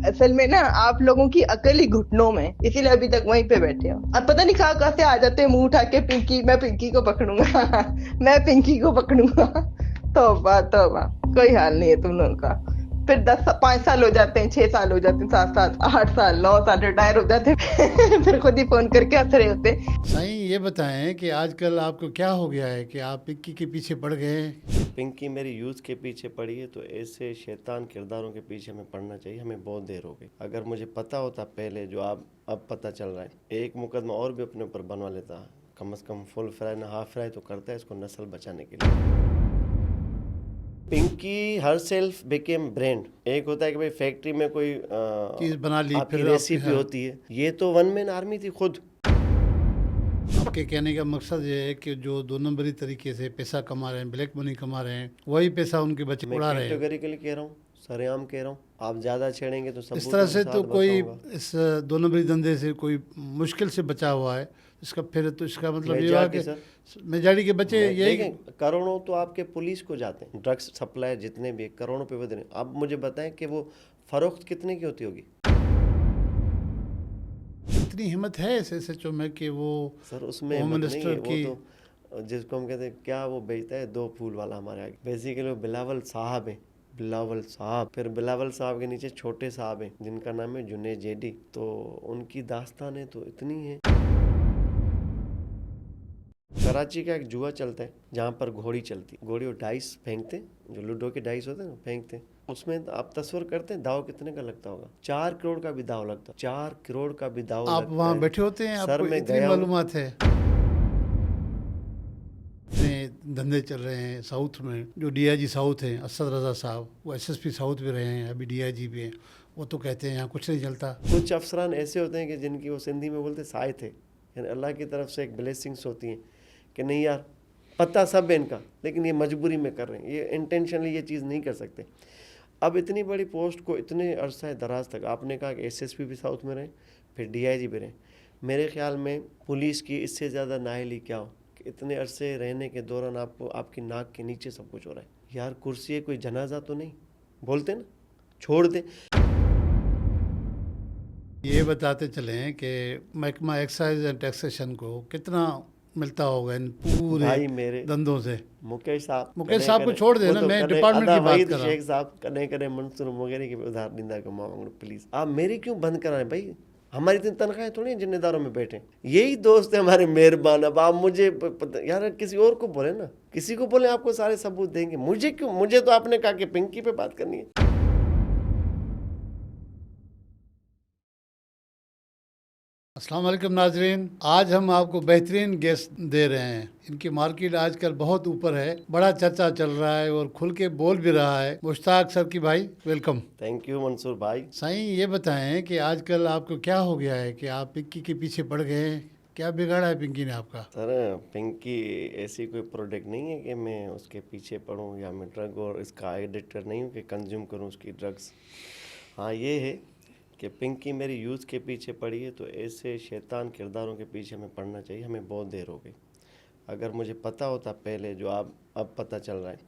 असल में ना आप लोगों की अकल ही घुटनों में, इसीलिए अभी तक वहीं पे बैठे हो। अब पता नहीं कहाँ कहाँ से आ जाते हैं मुंह उठा के, पिंकी मैं पिंकी को पकड़ूंगा मैं पिंकी को पकड़ूंगा। तौबा तौबा, कोई हाल नहीं है तुम लोगों का। फिर 5 साल हो जाते हैं, 6 साल हो जाते हैं, 7 साल, 8 साल, 9 साल रिटायर हो जाते हैं फिर खुद ही फोन करके हंस रहे होते हैं। साईं ये बताएं कि आजकल आपको क्या हो गया है कि आप पिक्की के पीछे पड़ गए हैं। पिंकी मेरी यूथ के पीछे पड़ी है, तो ऐसे शैतान किरदारों के पीछे हमें पड़ना चाहिए। हमें बहुत देर हो गई। अगर मुझे पता होता पहले जो आप अब पता चल रहा है, एक मुकदमा और भी अपने ऊपर बनवा लेता। कम से कम फुल फ्राई ना हाफ फ्राई तो करता है इसको नस्ल बचाने के लिए। Pinky herself became brand. एक होता है कि भाई फैक्ट्री में कोई चीज बना ली आपकी फिर रेसिपी होती है, ये तो वन मैन आर्मी थी खुद। आपके कहने का मकसद ये है कि जो 2 नंबरी तरीके से पैसा कमा रहे हैं, ब्लैक मनी कमा रहे हैं, वही पैसा उनके बच्चे मैं उड़ा रहे हैं। कैटेगोरिकली कह रहा हूँ, सरेआम कह रहा हूँ। आप ज्यादा छेड़ेंगे तो इस तरह से तो कोई बताऊंगा। इस 2 नंबरी धंधे से कोई मुश्किल से बचा हुआ है। इसका फिर तो इसका मतलब ये हुआ मेजॉरिटी कि सर, मेजॉरिटी के बच्चे यही। देखें करोड़ों तो आपके पुलिस को जाते हैं। ड्रग्स सप्लाई जितने भी करोड़ों पे बदले। अब मुझे बताएं कि वो फरोख्त कितने की होती होगी। इतनी हिम्मत है ऐसे एसएचओ में कि वो सर उसमें होम हिम्मत नहीं है, मिनिस्टर वो की तो जिसको हम कहते हैं क्या, वो बेचता है 2 फूल वाला हमारे आगे। बेसिकली वो बिलावल साहब है, बिलावल साहब। फिर बिलावल साहब के नीचे छोटे साहब हैं जिनका नाम है जुनेद जेडी। तो उनकी दास्तानें तो इतनी है। कराची का एक जुआ चलता है जहाँ पर घोड़ी चलती है। घोड़ी और डाइस फेंकते हैं, जो लूडो के डाइस होते हैं ना, फेंकते हैं। उसमें आप तस्वर करते हैं दाव कितने का लगता होगा। 4 करोड़ का भी दाव लगता है। 4 करोड़ का भी दाव आप लगता वहाँ है। बैठे होते हैं, सर आपको मैं इतनी गया हूँ। मालूमात है। इतने धंधे चल रहे हैं साउथ में। जो डीआईजी साउथ हैं असद रजा साहब, वो एसएसपी साउथ भी रहे हैं, अभी डीआईजी भी हैं। वो तो कहते हैं यहाँ कुछ नहीं चलता। कुछ अफसरान ऐसे होते हैं कि जिनकी वो सिंधी में बोलते साए थे, यानी अल्लाह की तरफ से एक ब्लेसिंग्स होती हैं कि नहीं यार पता सब है इनका, लेकिन ये मजबूरी में कर रहे हैं, ये इंटेंशनली ये चीज़ नहीं कर सकते। अब इतनी बड़ी पोस्ट को इतने अरसा दराज तक आपने कहा कि एसएसपी भी साउथ में रहे, फिर डीआईजी भी रहे। मेरे ख्याल में पुलिस की इससे ज़्यादा नाअहली क्या हो कि इतने अरसे रहने के दौरान आपको आपकी नाक के नीचे सब कुछ हो रहा है। यार कुर्सी है, कोई जनाजा तो नहीं, बोलते ना छोड़ दे। ये बताते चलें कि महकमा एक्साइज एंड टैक्सेशन को कितना मिलता होगा इन पूरे भाई मेरे धंधों से। मुकेश साहब मुकेश साहब को छोड़ देना, मैं डिपार्टमेंट की बात कर रहा हूँ। शेख साहब कने कने मंसूर वगैरह की उधार नींदा कमाऊंगा। प्लीज आप मेरी क्यों बंद करा रहे भाई। हमारी इतनी तनख्वाहें थोड़ी हैं जिन्हेदारों में बैठे, यही दोस्त है हमारे मेहरबान। अब आप मुझे यार किसी और को बोले ना, किसी को बोले आपको सारे सबूत देंगे। मुझे क्यों, मुझे तो आपने कहा कि पिंकी पे बात करनी है। अस्सलाम वालेकुम नाजरीन, आज हम आपको बेहतरीन गेस्ट दे रहे हैं। इनकी मार्केट आजकल बहुत ऊपर है, बड़ा चर्चा चल रहा है और खुल के बोल भी रहा है। मुश्ताक सर की भाई, वेलकम। थैंक यू मंसूर भाई। साईं ये बताएं कि आजकल आपको क्या हो गया है कि आप पिंकी के पीछे पड़ गए हैं। क्या बिगाड़ा है पिंकी ने आपका? सर पिंकी ऐसी कोई प्रोडक्ट नहीं है कि मैं उसके पीछे पड़ूं या मैं ड्रग और इसका एडिक्टर नहीं हूँ कि कंज्यूम करूँ उसकी ड्रग्स। हाँ ये है कि पिंकी मेरी यूथ के पीछे पड़ी है, तो ऐसे शैतान किरदारों के पीछे हमें पड़ना चाहिए। हमें बहुत देर हो गई। अगर मुझे पता होता पहले जो आप अब पता चल रहा है,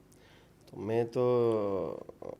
तो मैं तो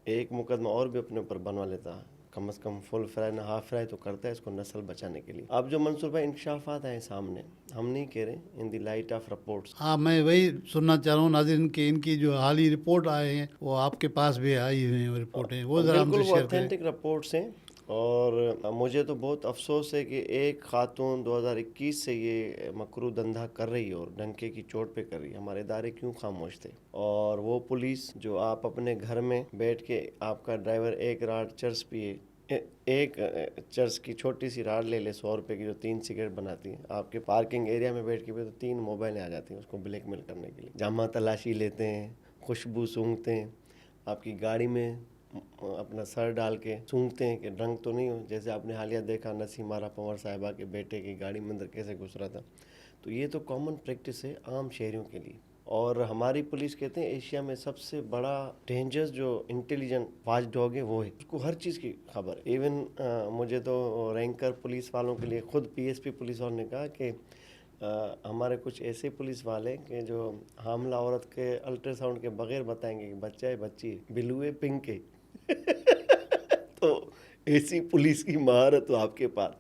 एक मुकदमा और भी अपने ऊपर बनवा लेता। कम से कम फुल फ्राई ना हाफ फ्राई तो करता है इसको नस्ल बचाने के लिए। अब जो मंसूर भाई इंकशाफात आए सामने, हम नहीं कह रहे, in the light of reports. हाँ, मैं वही सुनना चाह रहा हूँ नाज़रीन कि इनकी जो हाल ही रिपोर्ट आए हैं वो आपके पास भी आई हुई हैं, वो रिपोर्टें वो ज़रा बिल्कुल हमसे वो शेयर करें। ऑथेंटिक रिपोर्ट्स हैं। और मुझे तो बहुत अफसोस है कि एक खातून 2021 से ये मकरू धंधा कर रही है और डंके की चोट पे कर रही है। हमारे इदारे क्यों खामोश थे? और वो पुलिस जो आप अपने घर में बैठ के आपका ड्राइवर एक राड चर्स पिए, एक चर्च की छोटी सी राड ले ले 100 रुपये की, जो 3 सिगरेट बनाती है, आपके पार्किंग एरिया में बैठ के भी तो 3 मोबाइलें आ जाती हैं उसको ब्लैकमेल करने के लिए। जामा तलाशी लेते हैं, खुशबू सूंघते हैं, आपकी गाड़ी में अपना सर डाल के सूंघते हैं कि ड्रंक तो नहीं हो। जैसे आपने हालिया देखा नसीम आरा पंवर साहिबा के बेटे की गाड़ी में अंदर कैसे घुस रहा था। तो ये तो कॉमन प्रैक्टिस है आम शहरियों के लिए। और हमारी पुलिस कहते हैं एशिया में सबसे बड़ा डेंजरस जो इंटेलिजेंट वॉच डॉग है वो है, उसको हर चीज़ की खबर। इवन मुझे तो रैंकर पुलिस वालों के लिए खुद पीएसपी पुलिस वालों ने कहा कि हमारे कुछ ऐसे पुलिस वाले कि जो हामला औरत के अल्ट्रासाउंड के बगैर बताएंगे कि बच्चा है बच्ची है, बिल्लू है पिंक है तो ऐसी पुलिस की महारत हो आपके पास,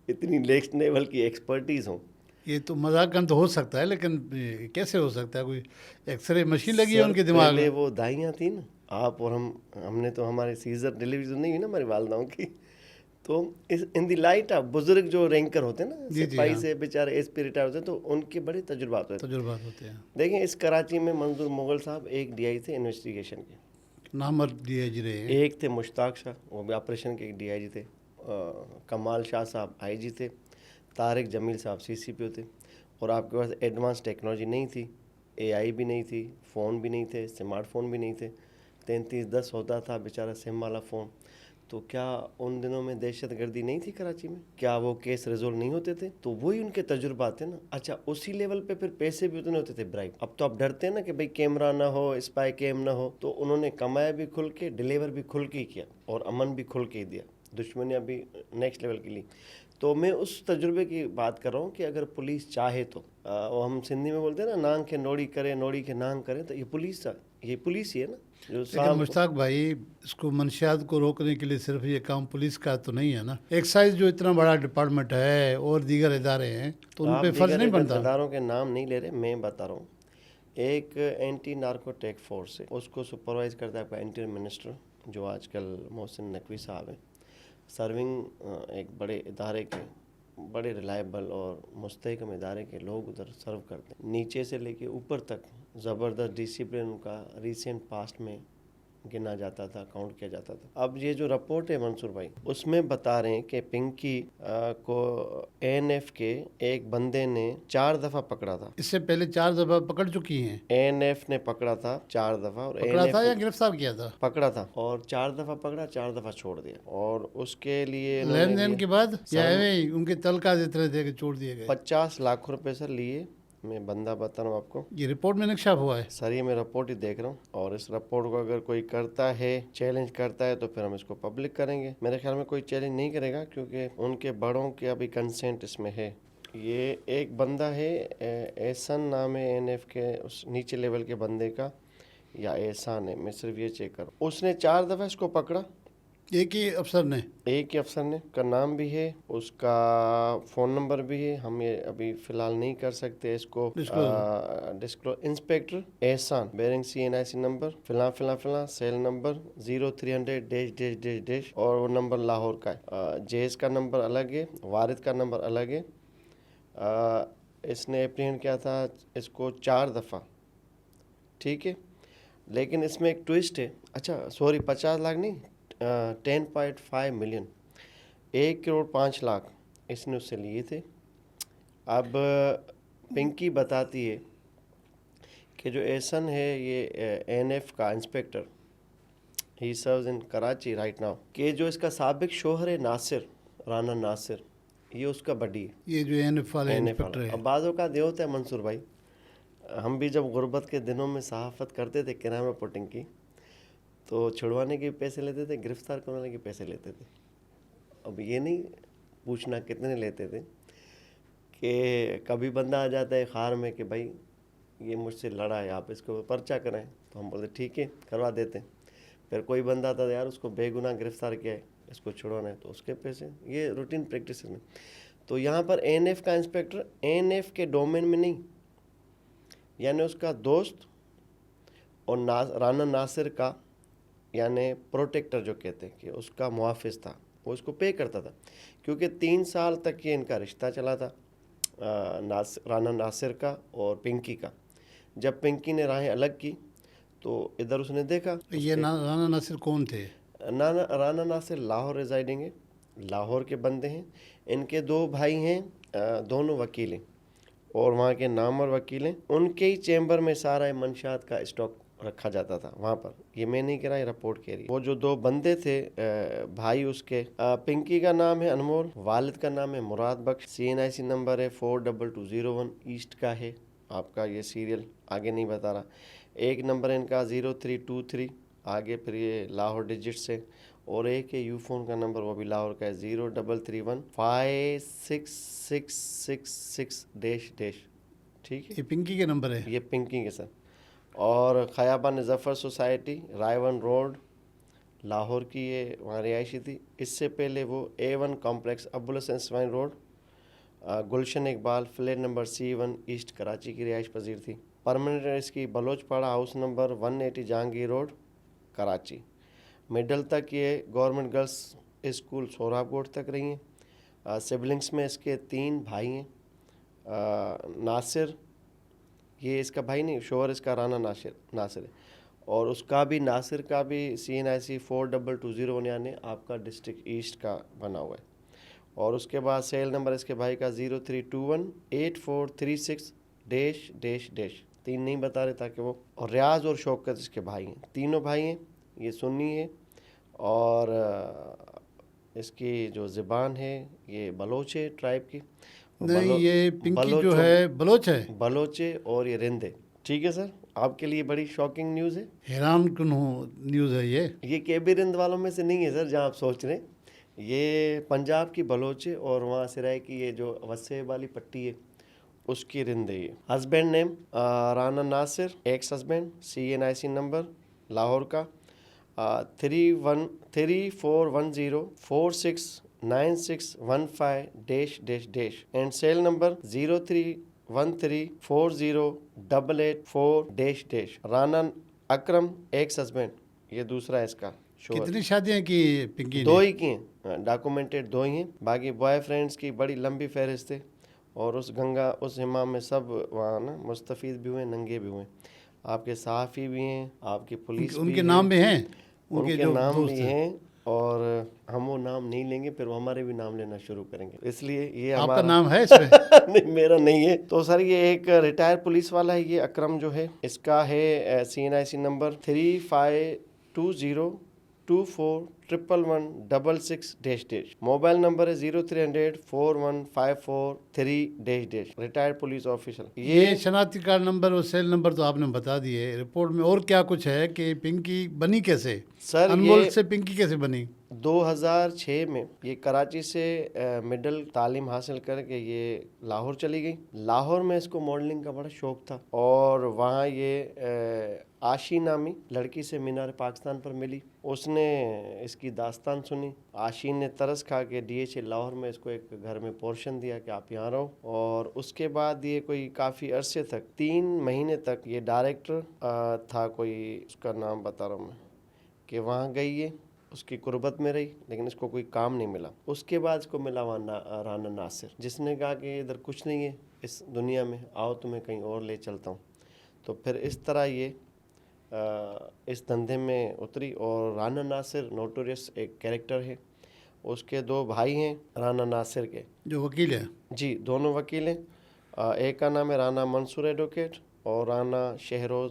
इतनी नेक्स्ट लेवल की एक्सपर्टीज हो। ये तो मजाकन तो हो सकता है, लेकिन कैसे हो सकता है? कोई एक्सरे मशीन लगी है सर उनके दिमाग पहले में? वो दाइयाँ थी ना, आप और हमने तो हमारे सीजर डिलीवरी तो नहीं हुई ना हमारी वालदाओं की, तो इस इन दी लाइट आप बुजुर्ग जो रैंकर होते हैं ना, जी जी, सिपाही हाँ, से बेचारे एसपी रिटायर होते हैं, तो उनके बड़े तजुर्बात होते हैं। तजुर्बात होते हैं। देखिए इस कराची में मंजूर मुगल साहब एक डीआई थे इन्वेस्टिगेशन के, नामर डीआईजी रहे हैं। एक थे मुश्ताक शाह, वो भी ऑपरेशन के एक डीआईजी थे, कमाल शाह साहब आईजी थे, तारिक जमील साहब सीसीपी थे। और आपके पास एडवांस टेक्नोलॉजी नहीं थी, एआई भी नहीं थी, फ़ोन भी नहीं थे, स्मार्टफोन भी नहीं थे, 3310 होता था बेचारा सिम वाला फ़ोन। तो क्या उन दिनों में दहशत गर्दी नहीं थी कराची में? क्या वो केस रिजोल्व नहीं होते थे? तो वही उनके तजुर्बात थे ना। अच्छा, उसी लेवल पे फिर पैसे भी उतने होते थे ब्राइब। अब तो आप डरते हैं ना कि भाई कैमरा ना हो, स्पाई कैम ना हो, तो उन्होंने कमाया भी खुल के, डिलीवर भी खुल के ही किया और अमन भी खुल के ही दिया, दुश्मनियाँ भी नेक्स्ट लेवल के लिए। तो मैं उस तजुर्बे की बात कर रहा हूँ कि अगर पुलिस चाहे तो वो हम सिंधी में बोलते हैं ना, नांग के नोड़ी करे, नोड़ी के नांग करे, तो ये पुलिस ही है ना जो लेकिन शाम को। मुश्ताक भाई, इसको मंशियात को रोकने के लिए सिर्फ ये काम पुलिस का तो नहीं है ना। एक्साइज जो इतना बड़ा डिपार्टमेंट है और दीगर इदारे हैं, तो उन आप पे फर्ज दीगर नहीं बनता? इदारों के नाम नहीं ले रहे, मैं बता रहा हूँ। एक एंटी नार्कोटिक फोर्स है, उसको सुपरवाइज करता है आपका इंटीरियर मिनिस्टर, जो आजकल मोहसिन नकवी साहब है। सर्विंग एक बड़े इदारे के, बड़े रिलायबल और मुस्तहकम इदारे के लोग उधर सर्व करते हैं। नीचे से लेके ऊपर तक ज़बरदस्त डिसिप्लिन उनका रिसेंट पास्ट में गिना जाता था, काउंट किया जाता था। अब ये जो रिपोर्ट है मंसूर भाई, उसमें बता रहे हैं कि पिंकी को एएनएफ के एक बंदे ने 4 दफ़ा पकड़ा था। इससे पहले 4 दफा पकड़ चुकी हैं? एएनएफ ने पकड़ा था 4 दफ़ा, और पकड़ा था या एएनएफ गिरफ्तार किया था? पकड़ा था और 4 दफ़ा पकड़ा, 4 दफ़ा छोड़ दिया। और उसके लिए लेन इन्होंने देन लिए के बाद या सर ऐवे ही उनके तलका इतने थे कि छोड़ दिए गए? 50 लाख रुपए सर लिए। मैं बंदा बता रहा हूँ आपको ये रिपोर्ट में निक्षाप हुआ है। सर, ये मैं रिपोर्ट ही देख रहा हूँ, और इस रिपोर्ट को अगर कोई करता है, चैलेंज करता है, तो फिर हम इसको पब्लिक करेंगे। मेरे ख्याल में कोई चैलेंज नहीं करेगा, क्योंकि उनके बड़ों के अभी कंसेंट इसमें है। ये एक बंदा है, एहसान नाम है एएनएफ के उस नीचे लेवल के बंदे का, या एहसान है, मैं सिर्फ ये चेक करूँ। उसने 4 दफ़ा इसको पकड़ा, एक ही अफसर ने? एक ही अफसर ने, का नाम भी है, उसका फ़ोन नंबर भी है। हम ये अभी फ़िलहाल नहीं कर सकते इसको disclose. Inspector Ehsan, bearing CNIC number फिला सेल नंबर 0300 और वो नंबर लाहौर का है। जेस का नंबर अलग है, वारिद का नंबर अलग है। इसने एप्रीहेंड किया था इसको 4 दफ़ा, ठीक है। लेकिन इसमें एक ट्विस्ट है। अच्छा सॉरी, 50 लाख नहीं, 10.5 मिलियन, 1 करोड़ 5 लाख इसने उससे लिए थे। अब पिंकी बताती है कि जो एहसन है, ये एएनएफ का inspector, he serves in Karachi right now, कि जो इसका साबिक शोहर है नासिर, राना नासिर, ये उसका बडी है। ये जो एएनएफ वाले इंस्पेक्टर है। अब बाज़ों का दे होता है मंसूर भाई, हम भी जब गुर्बत के दिनों में सहाफ़त करते थे, किराए रिपोर्टिंग की, तो छुड़वाने के पैसे लेते थे, गिरफ्तार करवाने के पैसे लेते थे। अब ये नहीं पूछना कितने लेते थे, कि कभी बंदा आ जाता है खार में कि भाई ये मुझसे लड़ा है, आप इसको पर्चा कराएं, तो हम बोलते ठीक है करवा देते हैं। फिर कोई बंदा आता था, यार उसको बेगुनाह गिरफ्तार किया है, इसको छुड़वाना है, तो उसके पैसे। ये रूटीन प्रैक्टिस में। तो यहाँ पर एएनएफ का इंस्पेक्टर एएनएफ के डोमेन में नहीं, यानी उसका दोस्त और राना नासिर का, यानी प्रोटेक्टर जो कहते हैं, कि उसका मुहाफिज था, वो इसको पे करता था। क्योंकि 3 साल तक ये इनका रिश्ता चला था, राना नासिर का और पिंकी का। जब पिंकी ने राहें अलग की, तो इधर उसने देखा। ये राना नासिर कौन थे? राना नासिर लाहौर रिजाइडिंग है, लाहौर के बंदे हैं। इनके 2 भाई हैं, दोनों वकील हैं, और वहाँ के नामवर वकील हैं। उनके ही चैम्बर में सारा मंशात का स्टॉक रखा जाता था वहाँ पर। ये मैं नहीं कह रहा, ये रिपोर्ट कह रही है। वो जो 2 बंदे थे भाई उसके, पिंकी का नाम है अनमोल, वालिद का नाम है मुराद बख्श, CNIC नंबर है 42201 ईस्ट का है आपका। ये सीरियल आगे नहीं बता रहा। एक नंबर इनका 0323 आगे, फिर ये लाहौर डिजिट्स है। और एक है यूफोन का नंबर, वो भी लाहौर का है 0331 566666 ठीक है। ये पिंकी के नंबर है? ये पिंकी के सर। और खयाबान ज़फ़र सोसाइटी, रायवन रोड, लाहौर की ये वहाँ रिहायशी थी। इससे पहले वो A1 कॉम्प्लेक्स अबुल हसन स्वाइन road, Gulshan Iqbal, flat number C1 east Karachi की रिहाइश पजीर थी। परमानेंट इसकी Balochpara house number 180 Jahangir road Karachi. Middle तक ये गवर्नमेंट गर्ल्स स्कूल सोहराबकोट तक रही हैं। सिबलिंग्स में इसके 3 भाई हैं। नासिर, ये इसका भाई नहीं, शोहर इसका राना नासिर है, और उसका भी, नासिर का भी CNIC 4220 यानी आपका डिस्ट्रिक्ट ईस्ट का बना हुआ है। और उसके बाद सेल नंबर इसके भाई का 03218436 -- 3 नहीं बता रहे ताकि वो। और रियाज और शौकत इसके भाई हैं, तीनों भाई हैं। ये सुन्नी है और इसकी जो ज़बान है ये बलोच है ट्राइब की। नहीं, ये पिंकी जो है बलोच है। बलोचे और ये रिंदे। ठीक है सर, आपके लिए बड़ी शॉकिंग न्यूज़ है। हैरान कुन न्यूज़ है ये केबी रिंद वालों में से नहीं है सर, जहाँ आप सोच रहे हैं। ये पंजाब की बलोचे और वहाँ सिराय की ये जो वसे वाली पट्टी है उसकी रिंद है ये। Husband name Rana Nasir, ex husband, CNIC number Lahore का 3410469615 and cell number 0313408884 Rana Akram, ex husband. ये दूसरा है इसका शोहर। कितनी शादियां की पिंकी 2 ने? ही की हैं, डॉक्यूमेंटेड 2 ही हैं। बाकी बॉयफ्रेंड्स की बड़ी लंबी फहरिस्त है। और उस गंगा उस हिमाम में सब वहाँ ना मुस्तफ़ीद भी हुए, नंगे भी हुए। आपके सहाफ़ी भी हैं, आपकी पुलिस भी उनके है, नाम भी हैं, उनके नाम भी हैं। और हम वो नाम नहीं लेंगे, फिर वो हमारे भी नाम लेना शुरू करेंगे, इसलिए ये आपका हमारा नाम है इसमें? नहीं, मेरा नहीं है। तो सर ये एक रिटायर पुलिस वाला है, ये अकरम जो है, इसका है CNIC नंबर 3520241166 मोबाइल नंबर है 0300415443 रिटायर्ड पुलिस ऑफिसर। ये शनाख्ती कार्ड नंबर और सेल नंबर तो आपने बता दिए। रिपोर्ट में और क्या कुछ है कि पिंकी बनी कैसे? सर अनमोल ये से पिंकी कैसे बनी? 2006 में ये कराची से मिडिल तालीम हासिल करके ये लाहौर चली गई। लाहौर में इसको मॉडलिंग का बड़ा शौक था और वहाँ ये आशी नामी लड़की से मीनार पाकिस्तान पर मिली। उसने इसकी दास्तान सुनी। आशी ने तरस खा के DHA लाहौर में इसको एक घर में पोर्शन दिया कि आप यहाँ रहो। और उसके बाद ये कोई काफ़ी अरसे तक 3 महीने तक ये डायरेक्टर था, कोई उसका नाम बता रहा हूँ मैं, कि वहाँ गई है, उसकी कुर्बत में रही, लेकिन इसको कोई काम नहीं मिला। उसके बाद इसको मिला वहाँ राना नासिर, जिसने कहा कि इधर कुछ नहीं है इस दुनिया में, आओ तुम्हें कहीं और ले चलता हूँ। तो फिर इस तरह ये इस धंधे में उतरी। और राना नासिर नोटोरियस एक कैरेक्टर है। उसके 2 भाई हैं राना नासिर के, जो वकील है। जी, दोनों वकील हैं। एक का नाम है राना मंसूर एडवोकेट और राना शहरोज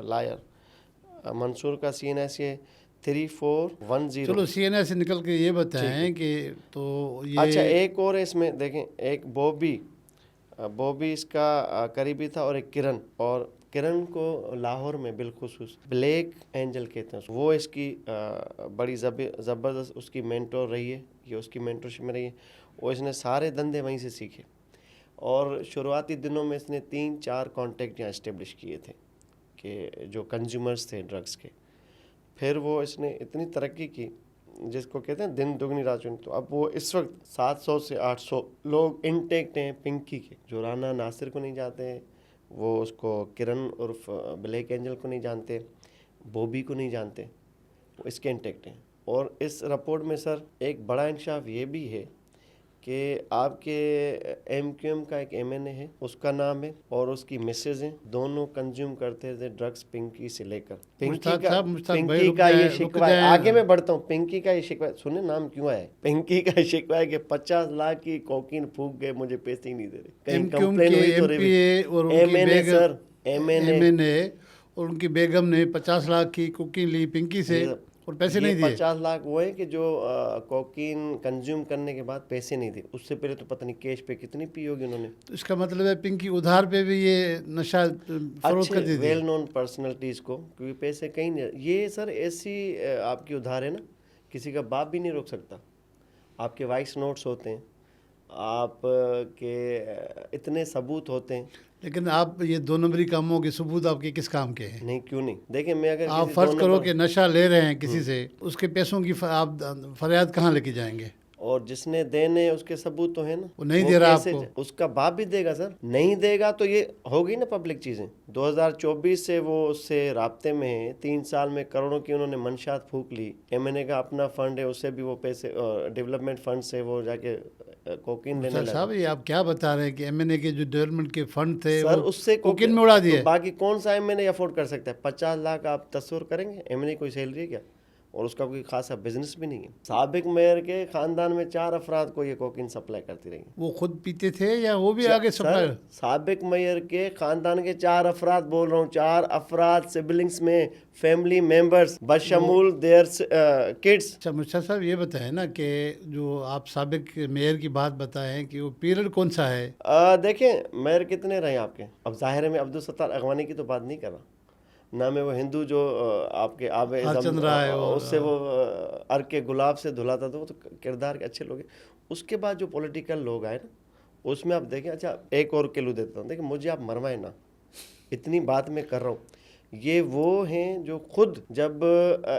लायर। मंसूर का CNIC है 3410। चलो CNI से निकल के ये बताएं कि तो ये अच्छा, एक और है इसमें देखें, एक बॉबी इसका करीबी था, और एक किरण। और किरण को लाहौर में बिलखुसूस ब्लैक एंजल कहते हैं। वो इसकी बड़ी ज़बरदस्त उसकी मेंटोर रही है, ये उसकी मेंटरशिप में रही है। और इसने सारे धंधे वहीं से सीखे। और शुरुआती दिनों में इसने 3-4 कॉन्टेक्ट यहाँ इस्टेब्लिश किए थे कि जो कंज्यूमर्स थे ड्रग्स के। फिर वो इसने इतनी तरक्की की, जिसको कहते हैं दिन दुगनी रात चौगुनी। तो अब वो इस वक्त 700 से 800 लोग इंटेक्ट हैं पिंकी के, जो राना नासिर को नहीं जानते हैं, वो उसको किरण उर्फ ब्लैक एंजल को नहीं जानते, बॉबी को नहीं जानते, वो इसके इंटेक्ट हैं। और इस रिपोर्ट में सर एक बड़ा इंकशाफ ये भी है कि आपके MQM का एक MNA है, उसका नाम है, और उसकी मिसेज हैं, दोनों कंज्यूम करते थे ड्रग्स पिंकी से लेकर। पिंकी का ये शिकवा है, आगे मैं बढ़ता हूँ, पिंकी का ये शिकवा सुने, नाम क्यों आया? पिंकी का शिकवा है कि 50 लाख की कोकीन फूक गए, मुझे पैसे ही नहीं दे रहे। कहीं कंप्लेन हुई तो MNA सर, MNA और उनकी बेगम ने 50 लाख की कोकीन ली पिंकी से और पैसे नहीं दिए। 50 लाख वो है कि जो कोकीन कंज्यूम करने के बाद पैसे नहीं दिए। उससे पहले तो पता नहीं कैश पे कितनी पी होगी उन्होंने। तो इसका मतलब है पिंकी उधार पे भी ये नशा फरोख्त कर देती है वेल नोन पर्सनैलिटीज़ को, क्योंकि पैसे कहीं नहीं। ये सर ऐसी आपकी उधार है ना, किसी का बाप भी नहीं रोक सकता। आपके वाइस नोट्स होते हैं, आप के इतने सबूत होते हैं। लेकिन आप ये 2 नंबरी कामों के सबूत आपके किस काम के हैं? नहीं, क्यों नहीं? देखिए, मैं अगर आप किसी फर्ज 2 करो नंबर कि नशा ले रहे हैं किसी से, उसके पैसों की आप फरियाद कहाँ लेके जाएंगे? और जिसने देने उसके सबूत तो है ना, वो नहीं दे रहा आपको। उसका बाप भी देगा सर, नहीं देगा तो ये होगी ना पब्लिक चीजें। 2024 से वो उससे राब्ते में है, 3 साल में करोड़ों की उन्होंने मंशात फूक ली। एमएनए का अपना फंड है, उससे भी वो पैसे डेवलपमेंट फंड से वो जाके कोकीन लेने सर लगा। साहब, ये आप क्या बता रहे हैं कि एमएनए के जो डेवलपमेंट के फंड थे सर वो उससे कोकिन में उड़ा तो दिए? बाकी कौन सा एमएनए अफोर्ड कर सकता है? 50 लाख आप तस्वीर करेंगे? एमएनए कोई सैलरी है क्या? और उसका कोई खासा बिजनेस भी नहीं है। साबिक मेयर के खानदान में 4 अफराद को ये कोकीन सप्लाई करती रही। वो खुद पीते थे या वो भी आगे सप्लाई? सर, साबिक मेयर के खानदान के 4 अफराद बोल रहा हूँ, 4 अफराद सिबलिंग्स में, फैमिली मेंबर्स बशमूल देयर किड्स। अच्छा मुर्शद साहब, ये बताएं ना कि जो आप साबिक मेयर की बात बताएं कि वो पीरियड कौन सा है? देखें, मेयर कितने रहे आपके? अब जाहिर है मैं अब्दुल सत्तार अगवानी की तो बात नहीं कर रहा ना, मैं वो हिंदू जो आपके आबे हरचंद राय उससे वो अर्क के गुलाब से धुलाता था, वो तो किरदार के अच्छे लोग हैं। उसके बाद जो पॉलिटिकल लोग आए ना, उसमें आप देखें। अच्छा, एक और क्लू देता हूँ, देखिए मुझे आप मरवाए ना, इतनी बात मैं कर रहा हूँ। ये वो हैं जो खुद जब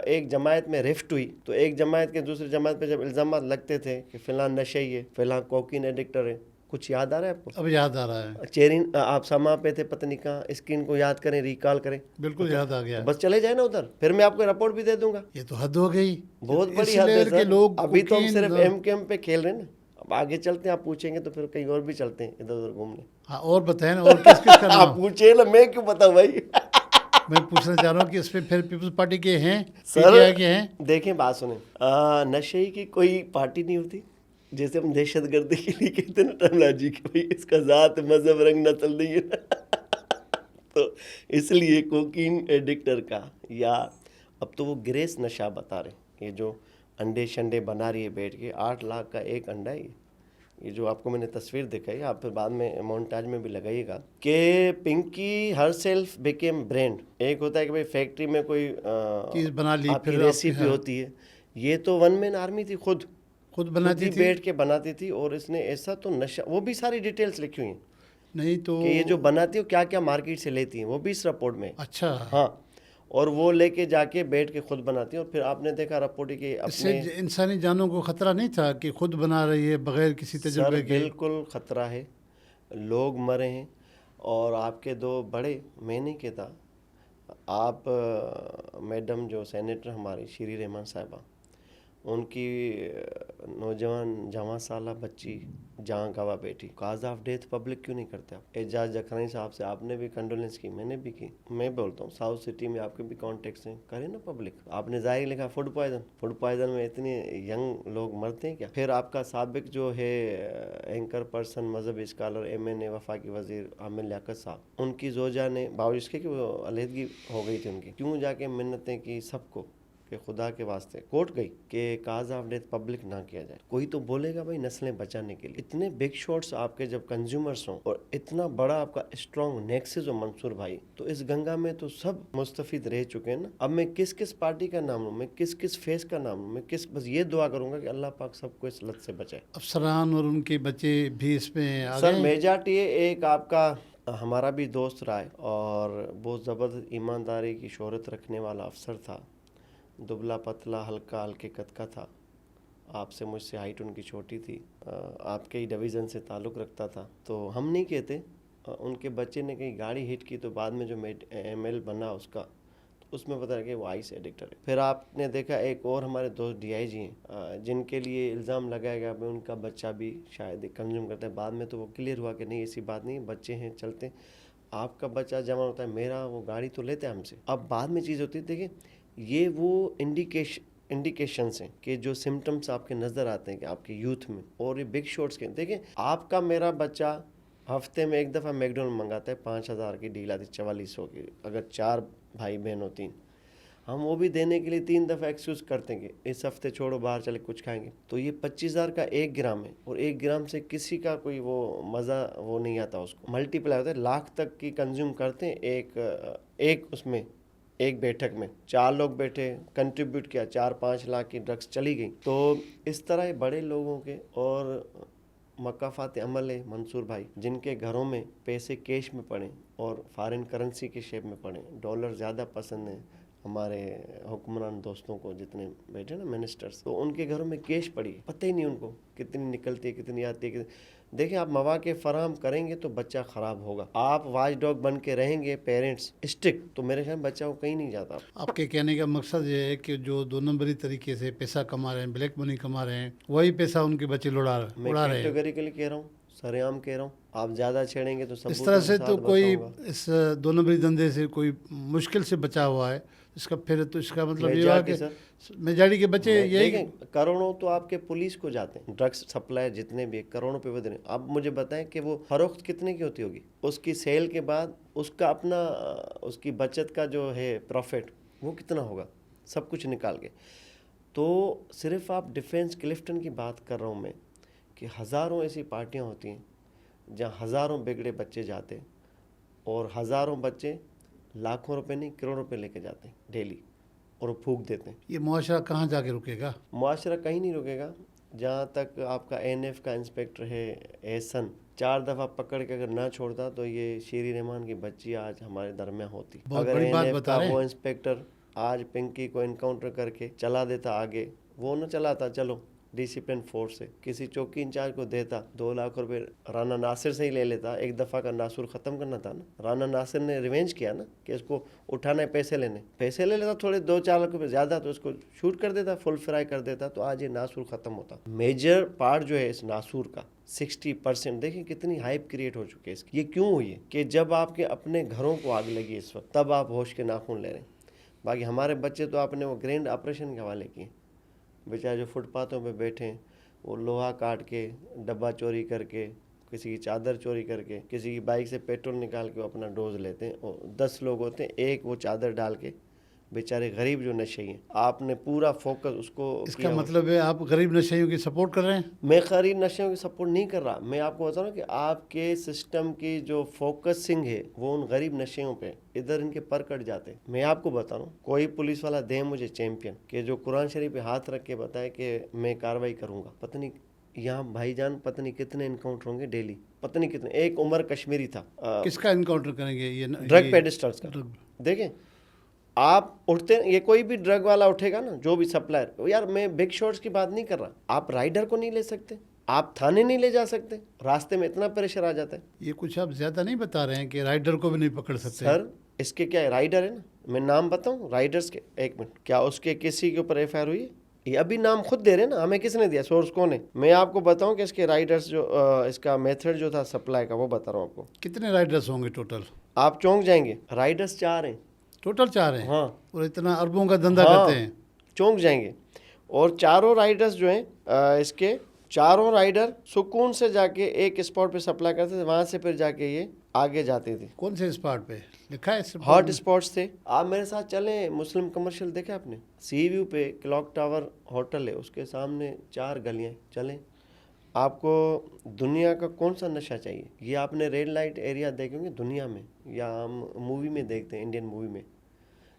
एक जमायत में रिफ्ट हुई तो एक जमायत के दूसरे जमायत पे जब इल्ज़ाम लगते थे कि फ़िलहाल नशे है, फ़िलहाल कोकीन एडिक्टर है। कुछ याद आ रहा है आपको? अब याद आ रहा है। चेरिन आप समा पे थे, पता नहीं कहाँ, स्क्रीन को याद करें, रिकॉल करें। बिल्कुल याद आ गया। तो बस चले जाए ना उधर, फिर मैं आपको रिपोर्ट भी दे दूंगा। ये तो हद हो गई, बहुत बड़ी इस हद है लेयर के सर। लोग अभी तो हम कोकीन- सिर्फ एमकेएम पे खेल रहे हैं ना, अब आगे चलते हैं, आप पूछेंगे तो फिर कहीं और भी चलते हैं, इधर उधर घूमने। हाँ, और बताएं ना, और किस किस का आप नाम? पूछे ना, मैं क्यों बताऊं भाई? मैं पूछना चाह रहा हूँ कि इसमें फिर पीपल्स पार्टी के हैं, सर पीटीआई के हैं? देखें, बात सुने, नशे की कोई पार्टी नहीं होती। जैसे हम दहशतगर्दी के लिए कहते हैं ना टर्मिनोलॉजी की, भाई इसका जात मजहब रंग नस्ल नहीं है ना। तो इसलिए कोकीन एडिक्टर का, या अब तो वो ग्रेस नशा बता रहे, ये जो अंडे शंडे बना रही है बैठ के, 8 लाख का एक अंडा है। ये जो आपको मैंने तस्वीर दिखाई, आप फिर बाद में मोन्टाज में भी लगाइएगा कि Pinky herself became brand. एक होता है कि भाई फैक्ट्री में कोई चीज़ बना ली, आपकी फिर रेसिपी हाँ, होती है। ये तो 1 मैन आर्मी थी, खुद बनाती ही थी। बैठ के बनाती थी। और इसने ऐसा तो नशा, वो भी सारी डिटेल्स लिखी हुई हैं नहीं तो कि ये जो बनाती है क्या क्या मार्केट से लेती हैं, वो भी इस रिपोर्ट में। अच्छा, हाँ, और वो लेके जाके बैठ के खुद बनाती है। और फिर आपने देखा रिपोर्ट के इससे अपने, इंसानी जानों को खतरा नहीं था कि खुद बना रही है बगैर किसी सर तजुर्बे के? बिल्कुल खतरा है, लोग मरे हैं। और आपके 2 बड़े, मैं नहीं कहता, आप मैडम जो सेनेटर हमारी शीरी रहमान साहिबा, उनकी नौजवान जवां साला बच्ची जहाँ गवा बेटी, काज ऑफ डेथ पब्लिक क्यों नहीं करते आप? एजाज जखरानी साहब से आपने भी कंडोलेंस की, मैंने भी की। मैं बोलता हूँ साउथ सिटी में आपके भी कॉन्टेक्ट्स हैं, करें ना पब्लिक। आपने जाहिर लिखा फूड पॉइजन में इतने यंग लोग मरते हैं क्या? फिर आपका साबिक जो है एंकर पर्सन, मजहब स्कॉलर, एमएनए, वफाकी वजीर आमिर लियाकत साहब, उनकी जोजा ने बावजूद इसके कि वो अलहदगी हो गई थी उनकी, क्यों जाके मिन्नतें की सबको कि खुदा के वास्ते कोर्ट गई कि काज ऑफ डेथ पब्लिक ना किया जाए। कोई तो बोलेगा भाई नस्लें बचाने के लिए। इतने बिग शॉट्स आपके जब कंज्यूमर्स हों और इतना बड़ा आपका स्ट्रॉन्ग नेक्सस हो मंसूर भाई, तो इस गंगा में तो सब मुस्तफिद रह चुके हैं ना। अब मैं किस किस पार्टी का नाम लूँ, मैं किस किस फेस का नाम लूँ, मैं बस ये दुआ करूंगा कि अल्लाह पाक सबको इस लत से बचाए। अफसरान और उनके बच्चे भी इसमें आ सर गए? मेजॉरिटी एक आपका हमारा भी दोस्त रहा है और बहुत ज़बरदस्त ईमानदारी की शोहरत रखने वाला अफसर था, दुबला पतला हल्का हल्के कद का था, आपसे मुझसे हाइट उनकी छोटी थी, आपके ही डिवीज़न से ताल्लुक़ रखता था। तो हम नहीं कहते, उनके बच्चे ने कहीं गाड़ी हिट की तो बाद में जो एमएल बना उसका, तो उसमें पता लगा कि वो आइस एडिक्टर है। फिर आपने देखा एक और हमारे दोस्त डीआईजी हैं जिनके लिए इल्ज़ाम लगाया गया कि उनका बच्चा भी शायद कंज्यूम करता है। बाद में तो वो क्लियर हुआ कि नहीं, ऐसी बात नहीं, बच्चे हैं चलते हैं। आपका बच्चा जवान होता है, मेरा वो गाड़ी तो लेता है हमसे। अब बाद में चीज़ होती है, देखिए ये वो इंडिकेशंस हैं कि जो सिम्टम्स आपके नज़र आते हैं कि आपके यूथ में, और ये बिग शॉट्स के। देखिए आपका मेरा बच्चा हफ्ते में एक दफ़ा मैकडोनल्ड मंगाता है, 5,000 की डील आती, 4400 की। अगर 4 भाई बहन हो, 3, हम वो भी देने के लिए 3 दफ़ा एक्सक्यूज़ करते हैं कि इस हफ्ते छोड़ो, बाहर चले कुछ खाएंगे। तो ये 25,000 का 1 ग्राम है, और 1 ग्राम से किसी का कोई वो मज़ा वो नहीं आता, उसको मल्टीप्लाई होता है, लाख तक की कंज्यूम करते हैं एक उसमें, एक बैठक में 4 लोग बैठे, कंट्रीब्यूट किया, 4-5 लाख की ड्रग्स चली गई। तो इस तरह बड़े लोगों के और मकाफात अमल है मंसूर भाई, जिनके घरों में पैसे कैश में पड़े और फॉरेन करेंसी के शेप में पड़े, डॉलर ज़्यादा पसंद है हमारे हुक्मरान दोस्तों को, जितने बैठे ना मिनिस्टर्स, तो उनके घरों में कैश पड़ी है, पता ही नहीं उनको कितनी निकलती है कितनी आती है। देखिए, आप मौके फराहम करेंगे तो बच्चा खराब होगा। आप वाच डॉग बन के रहेंगे पेरेंट्स स्ट्रिक्ट, तो मेरे ख्याल बच्चा वो कहीं नहीं जाता। आपके कहने का मकसद ये है कि जो 2 नंबरी तरीके से पैसा कमा रहे हैं, ब्लैक मनी कमा रहे हैं, वही पैसा उनके बच्चे उड़ा मैं रहे हैं। कैटेगोरिकली कह रहा हूँ, सरेआम कह रहा हूँ, आप ज़्यादा छेड़ेंगे तो इस तरह से तो कोई बताऊंगा। इस 2 नंबरी धंधे से कोई मुश्किल से बचा हुआ है, इसका फिर तो इसका मतलब ये हुआ कि मेजॉरिटी के बच्चे यही। देखें, करोड़ों तो आपके पुलिस को जाते हैं, ड्रग्स सप्लाई जितने भी करोड़ों पे बदले। अब मुझे बताएं कि वो फरोख्त कितने की होती होगी, उसकी सेल के बाद उसका अपना उसकी बचत का जो है प्रॉफिट वो कितना होगा, सब कुछ निकाल के। तो सिर्फ आप डिफेंस क्लिफ्टन की बात कर रहा हूँ मैं, कि हज़ारों ऐसी पार्टियाँ होती हैं जहाँ हज़ारों बिगड़े बच्चे जाते हैं और हज़ारों बच्चे लाखों रुपए नहीं करोड़ों रुपए लेके जाते हैं डेली और वो फूंक देते हैं। ये मुआशरा कहाँ जाके रुकेगा? मुआशरा कहीं नहीं रुकेगा। जहाँ तक आपका एनएफ का इंस्पेक्टर है एहसन, 4 दफ़ा पकड़ के अगर ना छोड़ता तो ये शेरी रहमान की बच्ची आज हमारे दरमियान होती। अगर एनएफ का वो इंस्पेक्टर आज पिंकी को इनकाउंटर करके चला देता आगे, वो न चलाता, चलो डिसिप्लिन फोर्स से किसी चौकी इंचार्ज को देता, 2 लाख रुपए राना नासिर से ही ले लेता। एक दफ़ा का नासूर ख़त्म करना था ना, राना नासिर ने रिवेंज किया ना कि इसको उठाना है, पैसे ले लेता थोड़े 2-4 लाख रुपए ज़्यादा, तो इसको शूट कर देता, फुल फ्राई कर देता, तो आज ये नासूर ख़त्म होता। मेजर पार्ट जो है इस नासूर का 60%, देखिए कितनी हाइप क्रिएट हो चुकी है इसकी। ये क्यों हुई है कि जब आपके अपने घरों को आग लगी इस वक्त, तब आप होश के नाखून ले रहे हैं। बाकी हमारे बच्चे तो आपने वो ग्रैंड ऑपरेशन के हवाले किए, बेचारे जो फुटपाथों पे बैठे हैं, वो लोहा काट के, डब्बा चोरी करके, किसी की चादर चोरी करके, किसी की बाइक से पेट्रोल निकाल के वो अपना डोज लेते हैं। और 10 लोग होते हैं, एक वो चादर डाल के, बेचारे गरीब जो नशे हैं, आपने पूरा फोकस उसको। इसका मतलब है आप गरीब नशेइयों की सपोर्ट कर रहे हैं? मैं गरीब नशेइयों की सपोर्ट नहीं कर रहा, मैं आपको बता रहा हूँ कि आपके सिस्टम की जो फोकसिंग है वो उन गरीब नशेइयों पे, इधर इनके पर कट जाते हैं। मैं आपको बता रहा हूँ, कोई पुलिस वाला दे मुझे चैंपियन कि जो कुरान शरीफ पे हाथ रख के बताए कि मैं कार्रवाई करूंगा, पता नहीं यहाँ भाईजान पता नहीं कितने इनकाउंटर होंगे डेली, पता नहीं कितने। एक उमर कश्मीरी था, किसका इनकाउंटर करेंगे? ये ड्रग पेडिस्टर्स का। देखें, आप उठते, ये कोई भी ड्रग वाला उठेगा ना, जो भी सप्लायर, यार मैं बिग शॉट्स की बात नहीं कर रहा, आप राइडर को नहीं ले सकते, आप थाने नहीं ले जा सकते, रास्ते में इतना प्रेशर आ जाता है। ये कुछ आप ज्यादा नहीं बता रहे हैं कि राइडर को भी नहीं पकड़ सकते? सर इसके क्या है, राइडर है ना, मैं नाम बताऊं राइडर्स के, एक मिनट, क्या उसके किसी के ऊपर एफआईआर हुई है? ये अभी नाम खुद दे रहे हैं ना, हमें किसने दिया, सोर्स कौन है? मैं आपको बताऊं कि इसके राइडर्स जो इसका मेथड जो था सप्लाई का, वो बता रहा हूँ आपको। कितने राइडर्स होंगे टोटल? आप चौंक जाएंगे, राइडर्स 4 हैं टोटल। 4 हैं? हाँ, और इतना अरबों का धंधा हाँ, करते हैं, चौंक जाएंगे। और चारों राइडर्स जो हैं इसके चारों राइडर सुकून से जाके एक स्पॉट पे सप्लाई करते थे, वहां से फिर जाके ये आगे जाते थे। कौन से स्पॉट पे लिखा है? हॉट स्पॉट्स थे। आप मेरे साथ चलें, मुस्लिम कमर्शियल देखे आपने, सी व्यू पे क्लॉक टावर होटल है, उसके सामने 4 गलियां, चलें। आपको दुनिया का कौन सा नशा चाहिए? ये आपने रेड लाइट एरिया देखे होंगे दुनिया में, या हम मूवी में देखते हैं, इंडियन मूवी में।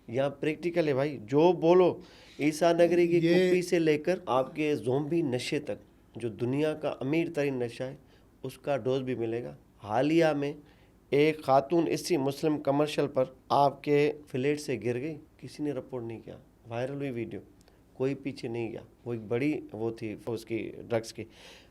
यहाँ प्रैक्टिकल है भाई, जो बोलो ईसा नगरी की कुप्पी से लेकर आपके ज़ोंबी नशे तक, जो दुनिया का अमीर तरीन नशा है उसका डोज भी मिलेगा। हालिया में एक खातून इसी मुस्लिम कमर्शियल पर आपके फ्लैट से गिर गई, किसी ने रिपोर्ट नहीं किया, वायरल हुई वीडियो, कोई पीछे नहीं गया। वो एक बड़ी वो थी उसकी ड्रग्स की।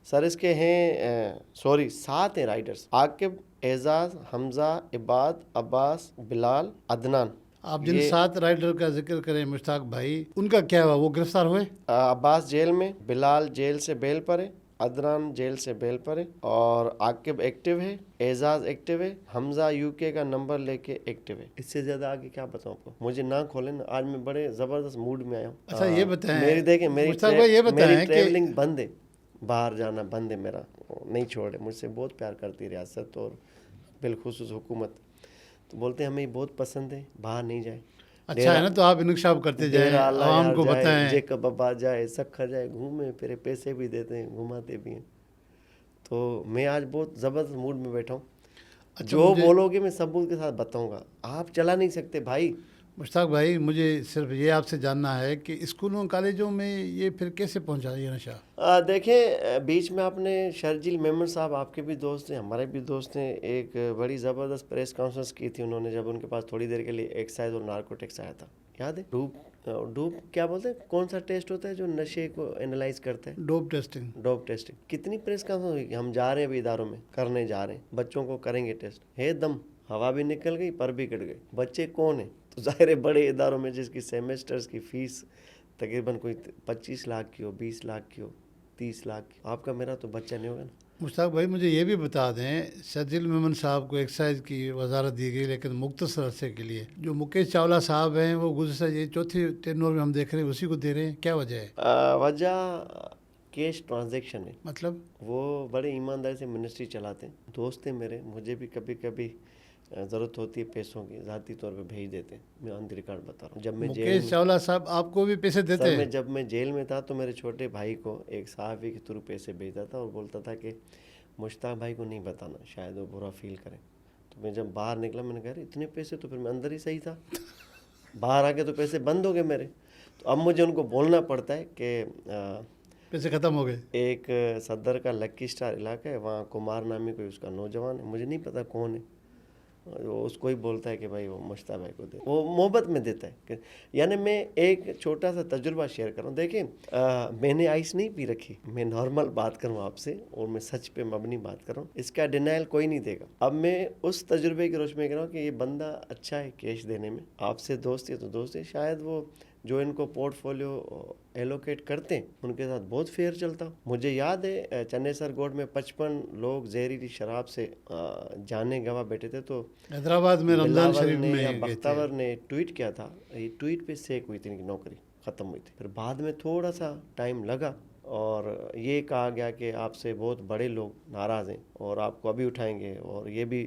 सर इसके हैं 7 हैं राइडर्स, आकिब, एजाज, हमजा, इबाद, अब्बास, बिलाल, अदनान। आप जिन 7 राइडर का जिक्र करें मुश्ताक भाई, उनका क्या हुआ? वो गिरफ्तार हुए? अब्बास जेल में, बिलाल जेल से बेल पर है, अदनान जेल से बेल पर है, और आकिब एक्टिव है, एजाज एक्टिव है, हमजा यूके का नंबर लेके एक्टिव है। इससे ज्यादा आगे क्या बताऊं आपको, मुझे ना खोले ना, आज मैं बड़े जबरदस्त मूड में आया हूँ। अच्छा ये बताएं, मेरी देखें, मेरी ट्रैवलिंग बंद है, बाहर जाना बंद है, मेरा नहीं छोड़े। मुझसे बहुत प्यार करती रियासत और बिलखुसूस हुकूमत, तो बोलते हैं हमें बहुत पसंद है, बाहर नहीं जाए। अच्छा है ना, तो आप इंकशाफ करते जाए, आवाम को बताएं, जे कबाब आ जाए, सखा जाए, घूमे फिरे, पैसे भी देते हैं, घुमाते भी हैं। तो मैं आज बहुत ज़बरदस्त मूड में बैठा हूँ। जो बोलोगे मैं सबूत के साथ बताऊंगा। आप चला नहीं सकते भाई, मुश्ताक भाई, मुझे सिर्फ ये आपसे जानना है कि स्कूलों कॉलेजों में ये फिर कैसे पहुंचा ये नशा? देखें, बीच में आपने शर्जील मेमन साहब, आपके भी दोस्त हैं, हमारे भी दोस्त हैं, एक बड़ी ज़बरदस्त प्रेस कॉन्फ्रेंस की थी उन्होंने, जब उनके पास थोड़ी देर के लिए एक्साइज और नारकोटिक्स आया था, याद है? डूप क्या बोलते हैं, कौन सा टेस्ट होता है जो नशे को एनालाइज करता है? Dope testing. Dope testing. कितनी प्रेस कॉन्फ्रेंस हुई कि हम जा रहे हैं अभी इदारों में करने जा रहे हैं, बच्चों को करेंगे टेस्ट, हे दम हवा भी निकल गई, पर भी कट गए। बच्चे कौन है? तो जाहिर है बड़े इदारों में जिसकी सेमेस्टर्स की फीस तकरीबन कोई 25 लाख की हो, 20 लाख की हो, 30 लाख की। आपका मेरा तो बच्चा नहीं होगा ना। मुश्ताक भाई, मुझे ये भी बता दें, शर्जील मेमन साहब को एक्साइज की वजारत दी गई, लेकिन मुख्तसर अरसे के लिए। जो मुकेश चावला साहब हैं वो गुज़श्ता ये चौथी टेन्योर में हम देख रहे हैं उसी को दे रहे हैं, क्या वजह है? वजह कैश ट्रांजैक्शन है। मतलब वो बड़े ईमानदारी से मिनिस्ट्री चलाते हैं, दोस्त हैं मेरे, मुझे भी कभी कभी ज़रूरत होती है पैसों की, ज़ाती तौर पे भेज देते हैं। मैं ऑन द रिकॉर्ड बता रहा हूँ। जब मैं जेल मुकेश में, चावला साहब आपको भी पैसे देते सर, हैं? जब मैं जेल में था तो मेरे छोटे भाई को एक सहाफ़ी के थ्रू पैसे भेजता था और बोलता था कि मुश्ताक भाई को नहीं बताना, शायद वो बुरा फील करें। तो मैं जब बाहर निकला, मैंने कहा इतने पैसे, तो फिर मैं अंदर ही सही था, बाहर आके तो पैसे बंद हो गए मेरे। तो अब मुझे उनको बोलना पड़ता है कि पैसे ख़त्म हो गए। एक सदर का लक्की स्टार इलाका है, वहाँ कुमार नामी कोई उसका नौजवान है, मुझे नहीं पता कौन है, वो उसको ही बोलता है कि भाई वो मुश्ताक भाई को दे, वो मोहब्बत में देता है। यानी मैं एक छोटा सा तजुर्बा शेयर कर रहा हूँ। देखिए, मैंने आइस नहीं पी रखी, मैं नॉर्मल बात करूँ आपसे और मैं सच पे मबनी बात कर रहा हूँ, इसका डिनाइल कोई नहीं देगा। अब मैं उस तजुर्बे की रोशनी में कह रहा हूँ कि ये बंदा अच्छा है कैश देने में, आपसे दोस्त है तो दोस्त है, शायद वो जो इनको पोर्टफोलियो एलोकेट करते हैं उनके साथ बहुत फेयर चलता। मुझे याद है चेन्नई सरगोड में 55 लोग जहरीली शराब से जाने गवा बैठे थे, तो हैदराबाद में रमजान शरीफ ने में या गए थे। बख्तावर ने ट्वीट किया था, ये ट्वीट पे सेक हुई थी, इनकी नौकरी ख़त्म हुई थी। फिर बाद में थोड़ा सा टाइम लगा और ये कहा गया कि आपसे बहुत बड़े लोग नाराज़ हैं और आपको अभी उठाएंगे, और ये भी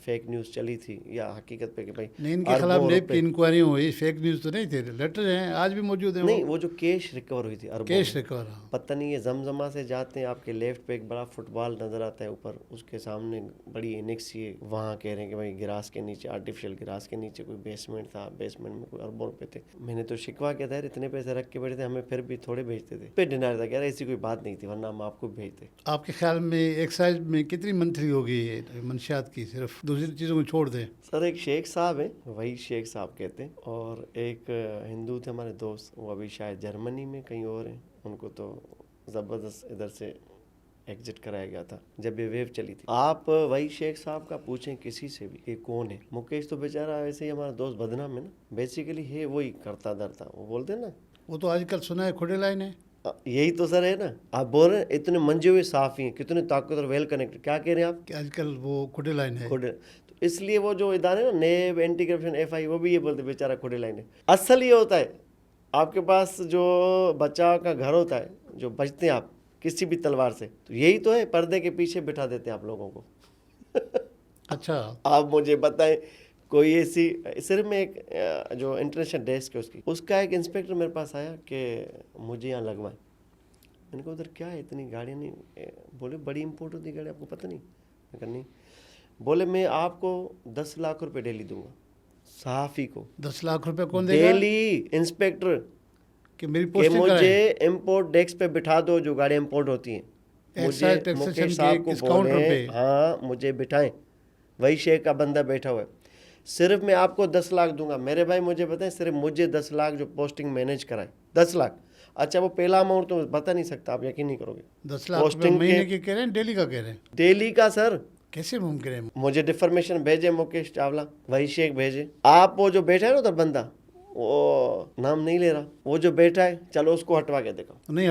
फेक न्यूज़ चली थी या हकीकत पे कि भाई नहीं, इनके खिलाफ नेब की इंक्वायरी हुई, फेक न्यूज़ तो नहीं थे, लेटर हैं आज भी मौजूद हैं। नहीं, वो जो कैश रिकवर हुई थी अरबों कैश में, रिकवर। पता नहीं, ये जमजमा से जाते हैं, आपके लेफ्ट पे एक बड़ा फुटबॉल नज़र आता है ऊपर, उसके सामने बड़ी एनेक्स, ये वहाँ कह रहे हैं कि भाई गिरास के नीचे, आर्टिफिशियल गिरास के नीचे कोई बेसमेंट था, बेसमेंट में कोई अरबों रुपए थे। मैंने तो शिकवा किया था, इतने पैसे रख के बैठे थे, हमें फिर भी थोड़े भेजते थे, पे डिनार था, कह रहे ऐसी कोई बात नहीं थी, वरना हम आपको भेजते। आपके ख्याल में एक्साइज में कितनी मंथली होगी ये मंशियात की, सिर्फ दूसरी चीज़ों को छोड़ दें? सर, एक शेख साहब हैं, वही शेख साहब कहते हैं, और एक हिंदू थे हमारे दोस्त, वो अभी शायद जर्मनी में कहीं और हैं, उनको तो ज़बरदस्त इधर से एग्जिट कराया गया था जब ये वेव चली थी। आप वही शेख साहब का पूछें किसी से भी कि कौन है। मुकेश तो बेचारा वैसे ही हमारा दोस्त बदनाम है ना, बेसिकली है वही करता धरता, वो बोलते हैं ना, वो तो आजकल सुना है खुडे लाइन है। यही तो सर है ना, आप बोल रहे हैं इतने मंजे हुए साफ़ी हैं, कितने ताकतवर, वेल कनेक्टेड, क्या कह रहे हैं आप कि आजकल वो खुडे लाइन है। खुडे, तो इसलिए वो जो इदारे ना, नेब, एंटी करप्शन, FI, वो भी ये बोलते बेचारा खुडे लाइन है। असल ये होता है, आपके पास जो बचाव का घर होता है, जो बचते हैं आप किसी भी तलवार से, तो यही तो है, पर्दे के पीछे बिठा देते हैं आप लोगों को। अच्छा, आप मुझे बताएं कोई ऐसी, सिर्फ में एक जो इंटरनेशनल डेस्क है उसका एक इंस्पेक्टर मेरे पास आया कि मुझे यहाँ लगवाएं। मैंने कहा उधर क्या है, इतनी गाड़ियाँ नहीं, बोले बड़ी इंपोर्ट होती गाड़ी, आपको पता नहीं? मैं कहा नहीं। बोले मैं आपको 10 लाख रुपए डेली दूंगा, सहाफ़ी को 10 लाख रुपए कौन देगा? डेली, इंस्पेक्टर, कि मेरी कि पोस्टिंग मुझे इम्पोर्ट डेस्क पे बिठा दो, जो गाड़ी इम्पोर्ट होती हैं, मुझे मुकेश साहब को बोले, हाँ मुझे बिठाएं। वही शेख का बंदा बैठा हुआ है, सिर्फ मैं आपको 10 लाख दूंगा। मेरे भाई मुझे बताएं, सिर्फ मुझे 10 लाख जो पोस्टिंग मैनेज कराए, 10 लाख। अच्छा, वो पहला अमाउंट तो बता नहीं सकता, आप यकीन नहीं करोगे। 10 लाख रुपए महीने के कह रहे हैं, डेली का कह रहे हैं? डेली का सर, कैसे मुमकिन है? मुझे डिफॉर्मेशन भेजे मुकेश चावला, वही शेख भेजे। आप वो जो बैठा है ना उधर बंदा, वो नाम नहीं ले रहा, वो जो बैठा है, चलो उसको हटवा के देखो। नहीं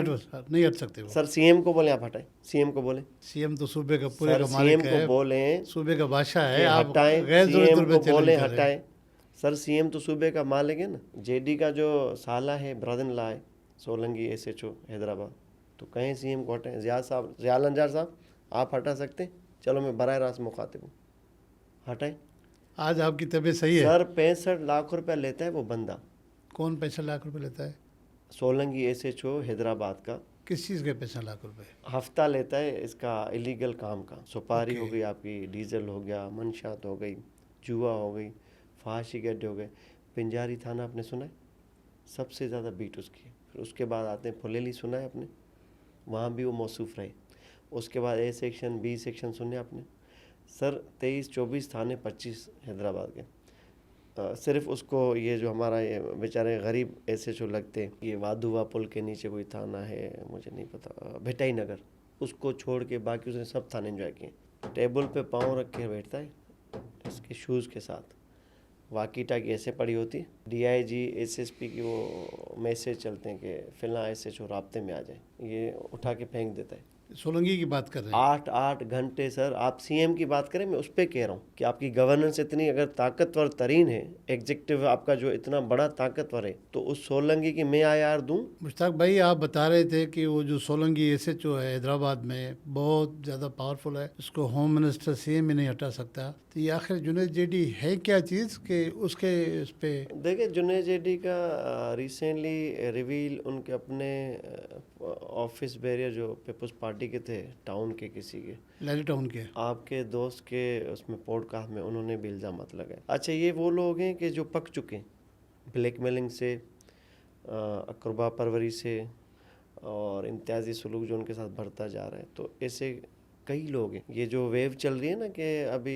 हट सकते वो। सर CM को बोले आप हटाए, CM को बोले, CM तो सूबे का पूरे का सर मालिक CM है, को बोले सूबे का बादशाह है, आप हटाए, गैर ज़रूरी CM तौर पे को चैलेंज बोले कर रहे हैं। हटाए। सर CM तो सूबे का मालिक है ना। JD का जो साला है, ब्रदर ला है, सोलंकी SHO हैदराबाद, तो कहें CM को हटाएं। ज़ियाल अंजार साहब, आप हटा सकते हैं? चलो मैं बराह रास्त मुखातिब हूँ, हटाएं। आज आपकी तबीयत सही है? सर 65 लाख रुपया लेता है वो बंदा। कौन 65 लाख रुपए लेता है? सोलंकी SHO हैदराबाद का। किस चीज़ के 65 लाख रुपए? हफ्ता लेता है इसका इलीगल काम का, सुपारी हो गई आपकी, डीजल हो गया, मंशात हो गई, जुआ हो गई, फाशी गड्ढे हो गए। पिंजारी थाना आपने सुना है, सबसे ज़्यादा बीट उसकी है। फिर उसके बाद आते हैं फुलेली, सुना है आपने, वहाँ भी वो मौसूफ रहे। उसके बाद ए सेक्शन, बी सेक्शन सुने आपने। सर 23-24 थाने, 25 हैदराबाद के। सिर्फ उसको ये जो हमारा ये बेचारे गरीब SHO लगते हैं, ये वाधुवा पुल के नीचे कोई थाना है, मुझे नहीं पता, भिटाई नगर, उसको छोड़ के बाकी उसने सब थाने एंजॉय किए। टेबल पे पाँव रख के बैठता है इसके शूज़ के साथ, वाकी टाकी ऐसे पड़ी होती, DIG SSP की वो मैसेज चलते हैं कि फ़िलहाल SHO राब्ते में आ जाए, ये उठा के फेंक देता है। सोलंकी की बात कर रहे हैं। 8-8 घंटे सर, आप CM की बात करें, मैं उस पर कह रहा हूँ कि आपकी गवर्नेंस इतनी अगर ताकतवर तरीन है, एग्जीक्यूटिव आपका जो इतना बड़ा ताकतवर है, तो उस सोलंकी की मैं IR दूँ। मुश्ताक भाई, आप बता रहे थे कि वो जो सोलंकी SHO है हैदराबाद में बहुत ज़्यादा पावरफुल है, उसको होम मिनिस्टर CM ही नहीं हटा सकता। तो ये आखिर जुनैद JD है क्या चीज़ कि उसके उस पर? देखिए, जुनैद JD का रिसेंटली रिवील उनके अपने ऑफिस बैरियर जो पीपल्स पार्टी के थे, टाउन के किसी के, लैली टाउन के आपके दोस्त के उसमें पॉडकास्ट में उन्होंने भी इल्ज़ाम लगाए। अच्छा, ये वो लोग हैं कि जो पक चुके हैं ब्लैकमेलिंग से, अकरबा परवरी से और इम्तियाजी सलूक जो उनके साथ बढ़ता जा रहा है। तो ऐसे कई लोग हैं। ये जो वेव चल रही है ना कि अभी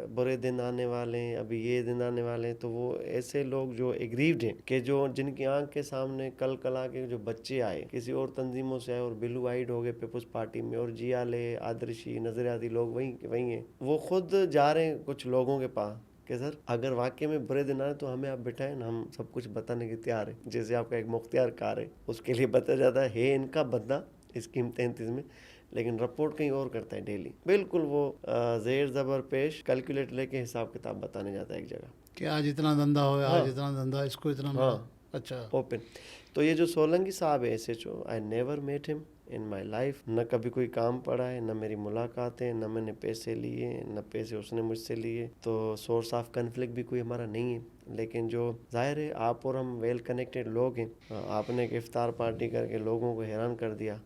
बुरे दिन आने वाले हैं, अभी ये दिन आने वाले हैं, तो वो ऐसे लोग जो एग्रीव्ड हैं कि जो जिनकी आंख के सामने कल कला के जो बच्चे आए किसी और तंजीमों से आए और ब्लू आइड हो गए पीपल्स पार्टी में, और जियाले, आदर्शी, नजरियाती लोग वहीं हैं, वो खुद जा रहे हैं कुछ लोगों के पास कि सर अगर वाकई में बुरे दिन आए तो हमें आप बिठाएं ना, हम सब कुछ बताने के तैयार है। जैसे आपका एक मुख्तियार कार है, उसके लिए बताया जाता है इनका बंदा स्कीम 33 में, लेकिन रिपोर्ट कहीं और करता है डेली। बिल्कुल वो जेर जबर पेश कैलकुलेट लेके हिसाब किताब बताने जाता है एक जगह कि आज इतना धंधा हो, हाँ। आज इतना धंधा, इसको इतना मिला। हाँ, अच्छा। ओपन। तो ये जो सोलंकी साहब है SHO, I never met him in my life, न कभी कोई काम पड़ा है, न मेरी मुलाकात है, न मैंने पैसे लिए, न पैसे उसने मुझसे लिए, तो सोर्स ऑफ कन्फ्लिक्ट भी कोई हमारा नहीं है। लेकिन जो जाहिर है आप और हम वेल कनेक्टेड लोग हैं, आपने एक इफ्तार पार्टी करके लोगों को हैरान कर दिया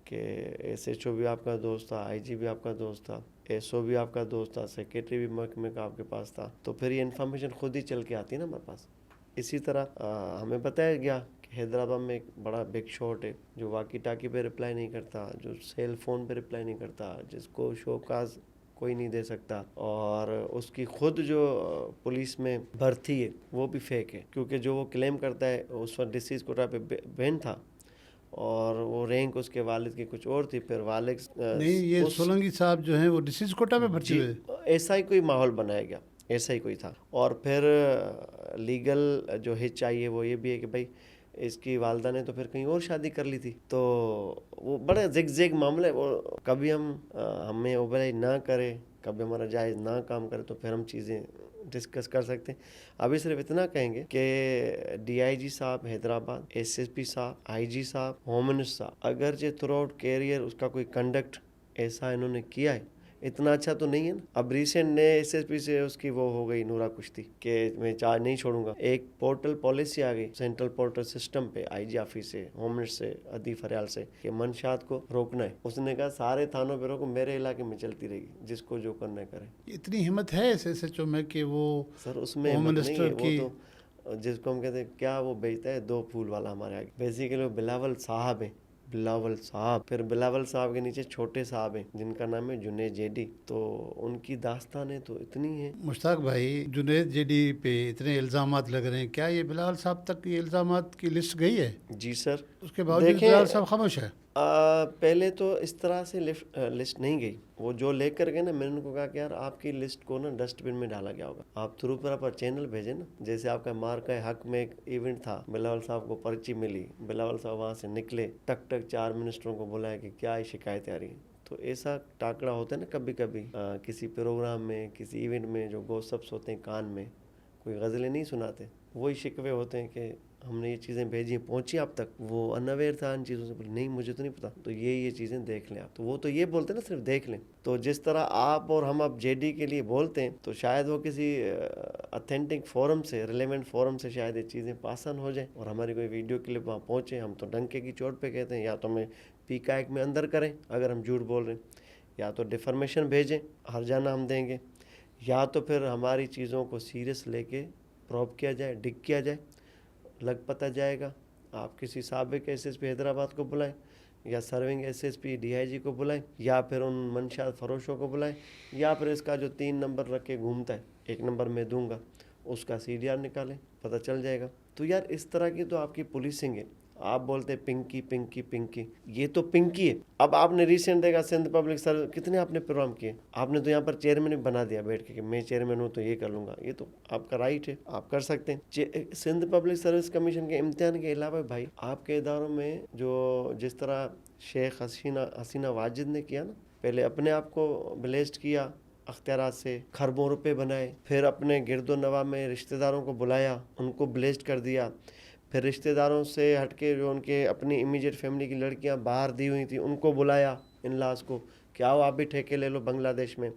कि SHO भी आपका दोस्त था, IG भी आपका दोस्त था, SO भी आपका दोस्त था, सेक्रेटरी भी महकमे का आपके पास था, तो फिर ये इन्फॉर्मेशन खुद ही चल के आती है ना हमारे पास। इसी तरह हमें बताया गया कि हैदराबाद में एक बड़ा बिग शॉट है जो वाकी टाकी पे रिप्लाई नहीं करता, जो सेल फ़ोन पे रिप्लाई नहीं करता, जिसको शोकाज कोई नहीं दे सकता, और उसकी खुद जो पुलिस में भर्ती है वो भी फेक है, क्योंकि जो वो क्लेम करता है उस वक्त डिसीज कोटा पे बैन था और वो रैंक उसके वालिद की कुछ और थी। फिर वालिद नहीं, ये सोलंकी साहब जो हैं वो डिसीज कोटा पे भर्ती हुए। ऐसा ही कोई माहौल बनाया गया, ऐसा ही कोई था। और फिर लीगल जो हिच आई है वो ये भी है कि भाई इसकी वालदा ने तो फिर कहीं और शादी कर ली थी, तो वो बड़ा जिग मामला है। वो कभी हमें ओवरराइड ना करे, कभी हमारा जायज़ ना काम करे, तो फिर हम चीज़ें डिस्कस कर सकते हैं। अभी सिर्फ इतना कहेंगे कि DIG साहब हैदराबाद, SSP साहब, IG साहब, होम मिनिस्टर साहब, अगर जो थ्रू आउट कैरियर उसका कोई कंडक्ट ऐसा इन्होंने किया है, इतना अच्छा तो नहीं है ना। अब रिसेंट ने SSP से उसकी वो हो गई नूरा कुश्ती कि मैं चार्ज नहीं छोड़ूंगा। एक पोर्टल पॉलिसी आ गई सेंट्रल पोर्टल सिस्टम पे IG ऑफिस से, होम मिनिस्टर से, अदीफ फरियाल से, कि मंशात को रोकना है। उसने कहा सारे थानों पे रोको, मेरे इलाके में चलती रहेगी, जिसको जो करना है करे। इतनी हिम्मत है इस SHO में कि वो सर उसमें होम हिम्मत नहीं है, मिनिस्टर की वो तो जिसको हम कहते हैं क्या, वो बेचता है 2 फूल वाला हमारे आगे। बेसिकली वो बिलावल साहब है, बिलावल साहब। फिर बिलावल साहब के नीचे छोटे साहब हैं जिनका नाम है जुनैद JD। तो उनकी दास्तानें तो इतनी है। मुश्ताक भाई, जुनैद JD पे इतने इल्ज़ामात लग रहे हैं, क्या ये बिलावल साहब तक ये इल्ज़ामात की लिस्ट गई है? जी सर। उसके बावजूद बिलावल साहब खामोश है। पहले तो इस तरह से लिस्ट नहीं गई। वो जो लेकर गए ना, मैंने उनको कहा कि यार आपकी लिस्ट को ना डस्टबिन में डाला गया होगा, आप थ्रू पर चैनल भेजें ना। जैसे आपका मार का हक में एक इवेंट था, बिलावल साहब को पर्ची मिली, बिलावल साहब वहाँ से निकले, टक 4 मिनिस्टरों को बुलाया कि क्या शिकायतें आ रही हैं। तो ऐसा टाकड़ा होता है ना कभी कभी किसी प्रोग्राम में, किसी इवेंट में, जो गॉसिप्स होते हैं कान में, कोई गज़लें नहीं सुनाते, वही शिकवे होते हैं कि हमने ये चीज़ें भेजी, पहुंची आप तक, वो अनअवेयर था इन चीज़ों से, बोले नहीं मुझे तो नहीं पता, तो ये चीज़ें देख लें आप। तो वो तो ये बोलते हैं ना सिर्फ देख लें। तो जिस तरह आप और हम अब JD के लिए बोलते हैं, तो शायद वो किसी ऑथेंटिक फोरम से, रिलेवेंट फोरम से शायद ये चीज़ें पास ऑन हो जाए और हमारी कोई वीडियो क्लिप वहाँ पहुँचे। हम तो डंके की चोट पे कहते हैं, या तो हमें PCAC में अंदर करें अगर हम झूठ बोल रहे हैं, या तो डिफर्मेशन भेजें, हर जाना हम देंगे, या तो फिर हमारी चीज़ों को सीरियस लेके प्रॉब किया जाए, डिग किया जाए, लग पता जाएगा। आप किसी साबिक एसएसपी हैदराबाद को बुलाएं या सर्विंग एसएसपी डीआईजी को बुलाएं या फिर उन मंशात फरोशों को बुलाएं या फिर इसका जो 3 नंबर रख के घूमता है, 1 नंबर मैं दूंगा, उसका सीडीआर निकालें, पता चल जाएगा। तो यार इस तरह की तो आपकी पुलिसिंग है। आप बोलते हैं पिंकी पिंकी पिंकी, ये तो पिंकी है। अब आपने रिसेंट देखा सिंध पब्लिक सर्विस, कितने आपने प्रोग्राम किए, आपने तो यहाँ पर चेयरमैन बना दिया बैठ के कि मैं चेयरमैन हूँ तो ये कर लूंगा। ये तो आपका राइट है, आप कर सकते हैं। सिंध पब्लिक सर्विस कमीशन के इम्तिहान के अलावा भाई आपके इदारों में जो जिस तरह शेख हसीना वाजिद ने किया ना, पहले अपने आप को ब्लेस्ड किया अख्तियारात से, खरबों रुपए बनाए, फिर अपने गिरदो नवा में रिश्तेदारों को बुलाया, उनको ब्लेस्ड कर दिया, फिर रिश्तेदारों से हटके जो उनके अपनी इमीडिएट फैमिली की लड़कियां बाहर दी हुई थी उनको बुलाया, इन लाश को कि आओ आप भी ठेके ले लो बांग्लादेश में।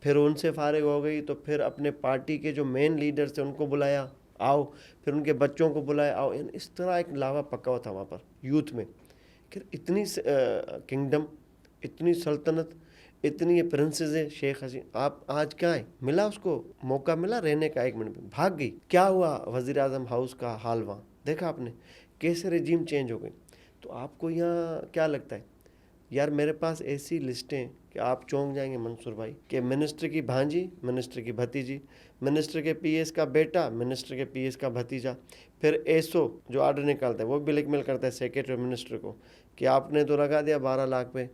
फिर उनसे फारिग हो गई तो फिर अपने पार्टी के जो मेन लीडर्स थे उनको बुलाया, आओ, फिर उनके बच्चों को बुलाया, आओ। इस तरह एक लावा पका हुआ था वहाँ पर यूथ में कि इतनी किंगडम, इतनी सल्तनत, इतनी प्रिंसेस है शेख हसीना। आप आज क्या है, मिला उसको मौका मिला रहने का, 1 मिनट में भाग गई। क्या हुआ वजीर आजम हाउस का हाल, वहाँ देखा आपने कैसे रेजिम चेंज हो गई। तो आपको यहाँ क्या लगता है यार, मेरे पास ऐसी लिस्टें हैं कि आप चौंक जाएंगे मंसूर भाई, कि मिनिस्टर की भांजी, मिनिस्टर की भतीजी, मिनिस्टर के पीएस का बेटा, मिनिस्टर के पीएस का भतीजा, फिर एसओ जो ऑर्डर निकालता है वो ब्लैकमेल करता है सेक्रेटरी मिनिस्टर को कि आपने तो लगा दिया 12 लाख पे,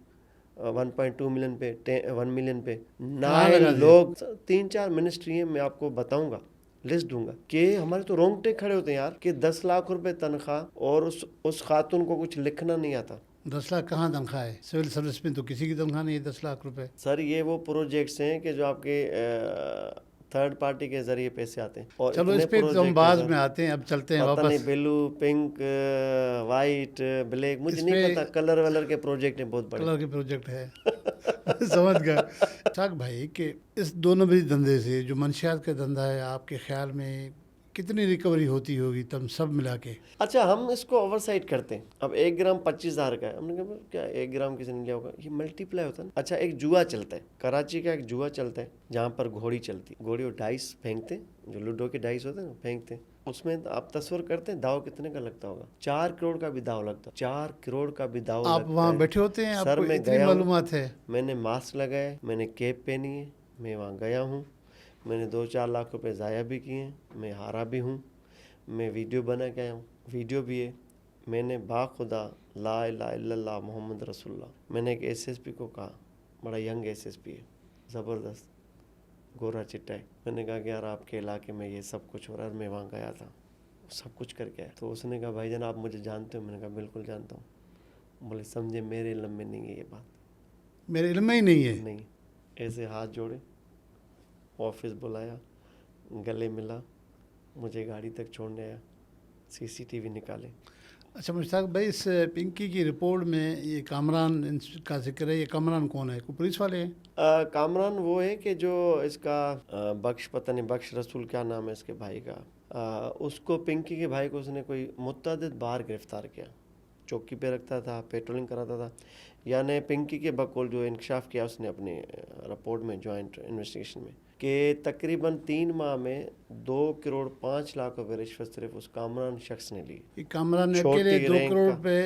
1.2 मिलियन पे, 1 मिलियन पे। 9 लोग, 3-4 मिनिस्ट्री है, मैं आपको बताऊंगा, लिस्ट दूंगा कि हमारे तो रोंगटे खड़े होते हैं यार कि 10 लाख रुपए तनख्वाह और उस खातून को कुछ लिखना नहीं आता। 10 लाख कहाँ तनख्वाह है? सिविल सर्विस में तो किसी की तनख्वाह नहीं है 10 लाख रुपए। सर ये वो प्रोजेक्ट्स हैं कि जो आपके थर्ड पार्टी के जरिए पैसे आते हैं। और चलो इस पे तो हम बाद में आते हैं, अब चलते हैं पता वापस। नहीं ब्लू, पिंक, वाइट, ब्लैक, मुझे नहीं पता, कलर वलर के प्रोजेक्ट हैं, बहुत बड़े कलर के प्रोजेक्ट है समझ गया साक भाई कि इस 2 नंबरी धंधे से जो मंशियात का धंधा है, आपके ख्याल में कितनी रिकवरी होती होगी तब सब मिला के? अच्छा, हम इसको ओवरसाइट करते हैं। अब 1 ग्राम 25,000 का है, हमने कहा क्या 1 ग्राम किसी ने लिया होगा, ये मल्टीप्लाई होता है ना। अच्छा, एक जुआ चलता है कराची का, एक जुआ चलता है जहाँ पर घोड़ी चलती, घोड़ी और डाइस फेंकते हैं, जो लूडो के डाइस होते हैं ना, फेंकते हैं। उसमें आप तस्वर करते हैं दाव कितने का लगता होगा, 4 करोड़ का भी दाव लगता है, 4 करोड़ का भी दाव आप लगता वहाँ है। बैठे होते हैं, सर आपको मैं इतनी गया हूँ, मालूमात है? मैंने मास्क लगाया, मैंने कैप पहनी है, मैं वहाँ गया हूँ, मैंने 2-4 लाख रुपए ज़ाया भी किए हैं, मैं हारा भी हूँ, मैं वीडियो बना के आया हूँ, वीडियो भी है। मैंने बाखुदा ला इलाहा इल्लल्लाह मोहम्मद रसूलुल्लाह, मैंने एक एसएसपी को कहा, बड़ा यंग एसएसपी है, ज़बरदस्त गोरा चिट्टा है, मैंने कहा कि यार आपके इलाके में ये सब कुछ हो रहा है, मैं वहाँ गया था, सब कुछ करके आया। तो उसने कहा भाईजान आप मुझे जानते हो? मैंने कहा बिल्कुल जानता हूँ। बोले समझे मेरे इल्म में नहीं है ये बात, मेरे इल्म में ही नहीं है। नहीं। ऐसे हाथ जोड़े, ऑफिस बुलाया, गले मिला, मुझे गाड़ी तक छोड़ने आया, सीसीटीवी निकाले। अच्छा मुश्ताक भाई, इस पिंकी की रिपोर्ट में ये कामरान का जिक्र है, ये कामरान कौन है? कोई पुलिस वाले हैं? कामरान वो है कि जो इसका बख्श, पता नहीं बख्श रसूल क्या नाम है इसके भाई का, उसको पिंकी के भाई को उसने कोई मुतअद्दिद बार गिरफ्तार किया, चौकी पे रखता था, पेट्रोलिंग कराता था। यानी पिंकी के बकौल जो इंकशाफ किया उसने अपनी रिपोर्ट में, जॉइंट इन्वेस्टिगेशन में, कि तकरीबन 3 माह में 2 करोड़ 5 लाख रुपए रिश्वत सिर्फ उस कामरान शख्स ने ली। ये कामरान ने अकेले 2 करोड़ रुपए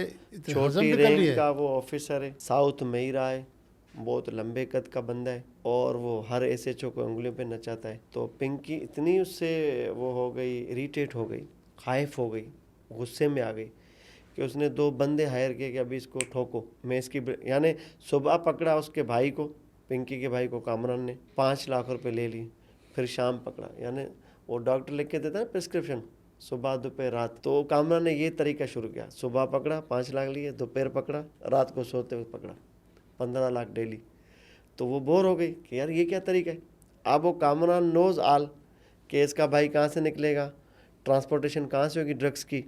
छोटी रैंक का वो ऑफिसर है, साउथ में ही रहा है, बहुत लंबे कद का बंदा है और वो हर एसएचओ को उंगलियों पे नचाता है। तो पिंकी इतनी उससे वो हो गई, इरिटेट हो गई, खाइफ हो गई, गुस्से में आ गई कि उसने 2 बंदे हायर किए कि अभी इसको ठोको, मैं इसकी, यानी सुबह पकड़ा उसके भाई को, पिंकी के भाई को कामरान ने, 5 लाख रुपए ले लिए, फिर शाम पकड़ा, यानी वो डॉक्टर लिख के देता है प्रिस्क्रिप्शन, सुबह दोपहर रात। तो कामरान ने ये तरीका शुरू किया, सुबह पकड़ा 5 लाख लिए, दोपहर पकड़ा, रात को सोते हुए पकड़ा 15 लाख डेली। तो वो बोर हो गई कि यार ये क्या तरीका है। अब वो कामरान नोज आल कि इसका भाई कहाँ से निकलेगा, ट्रांसपोर्टेशन कहाँ से होगी ड्रग्स की,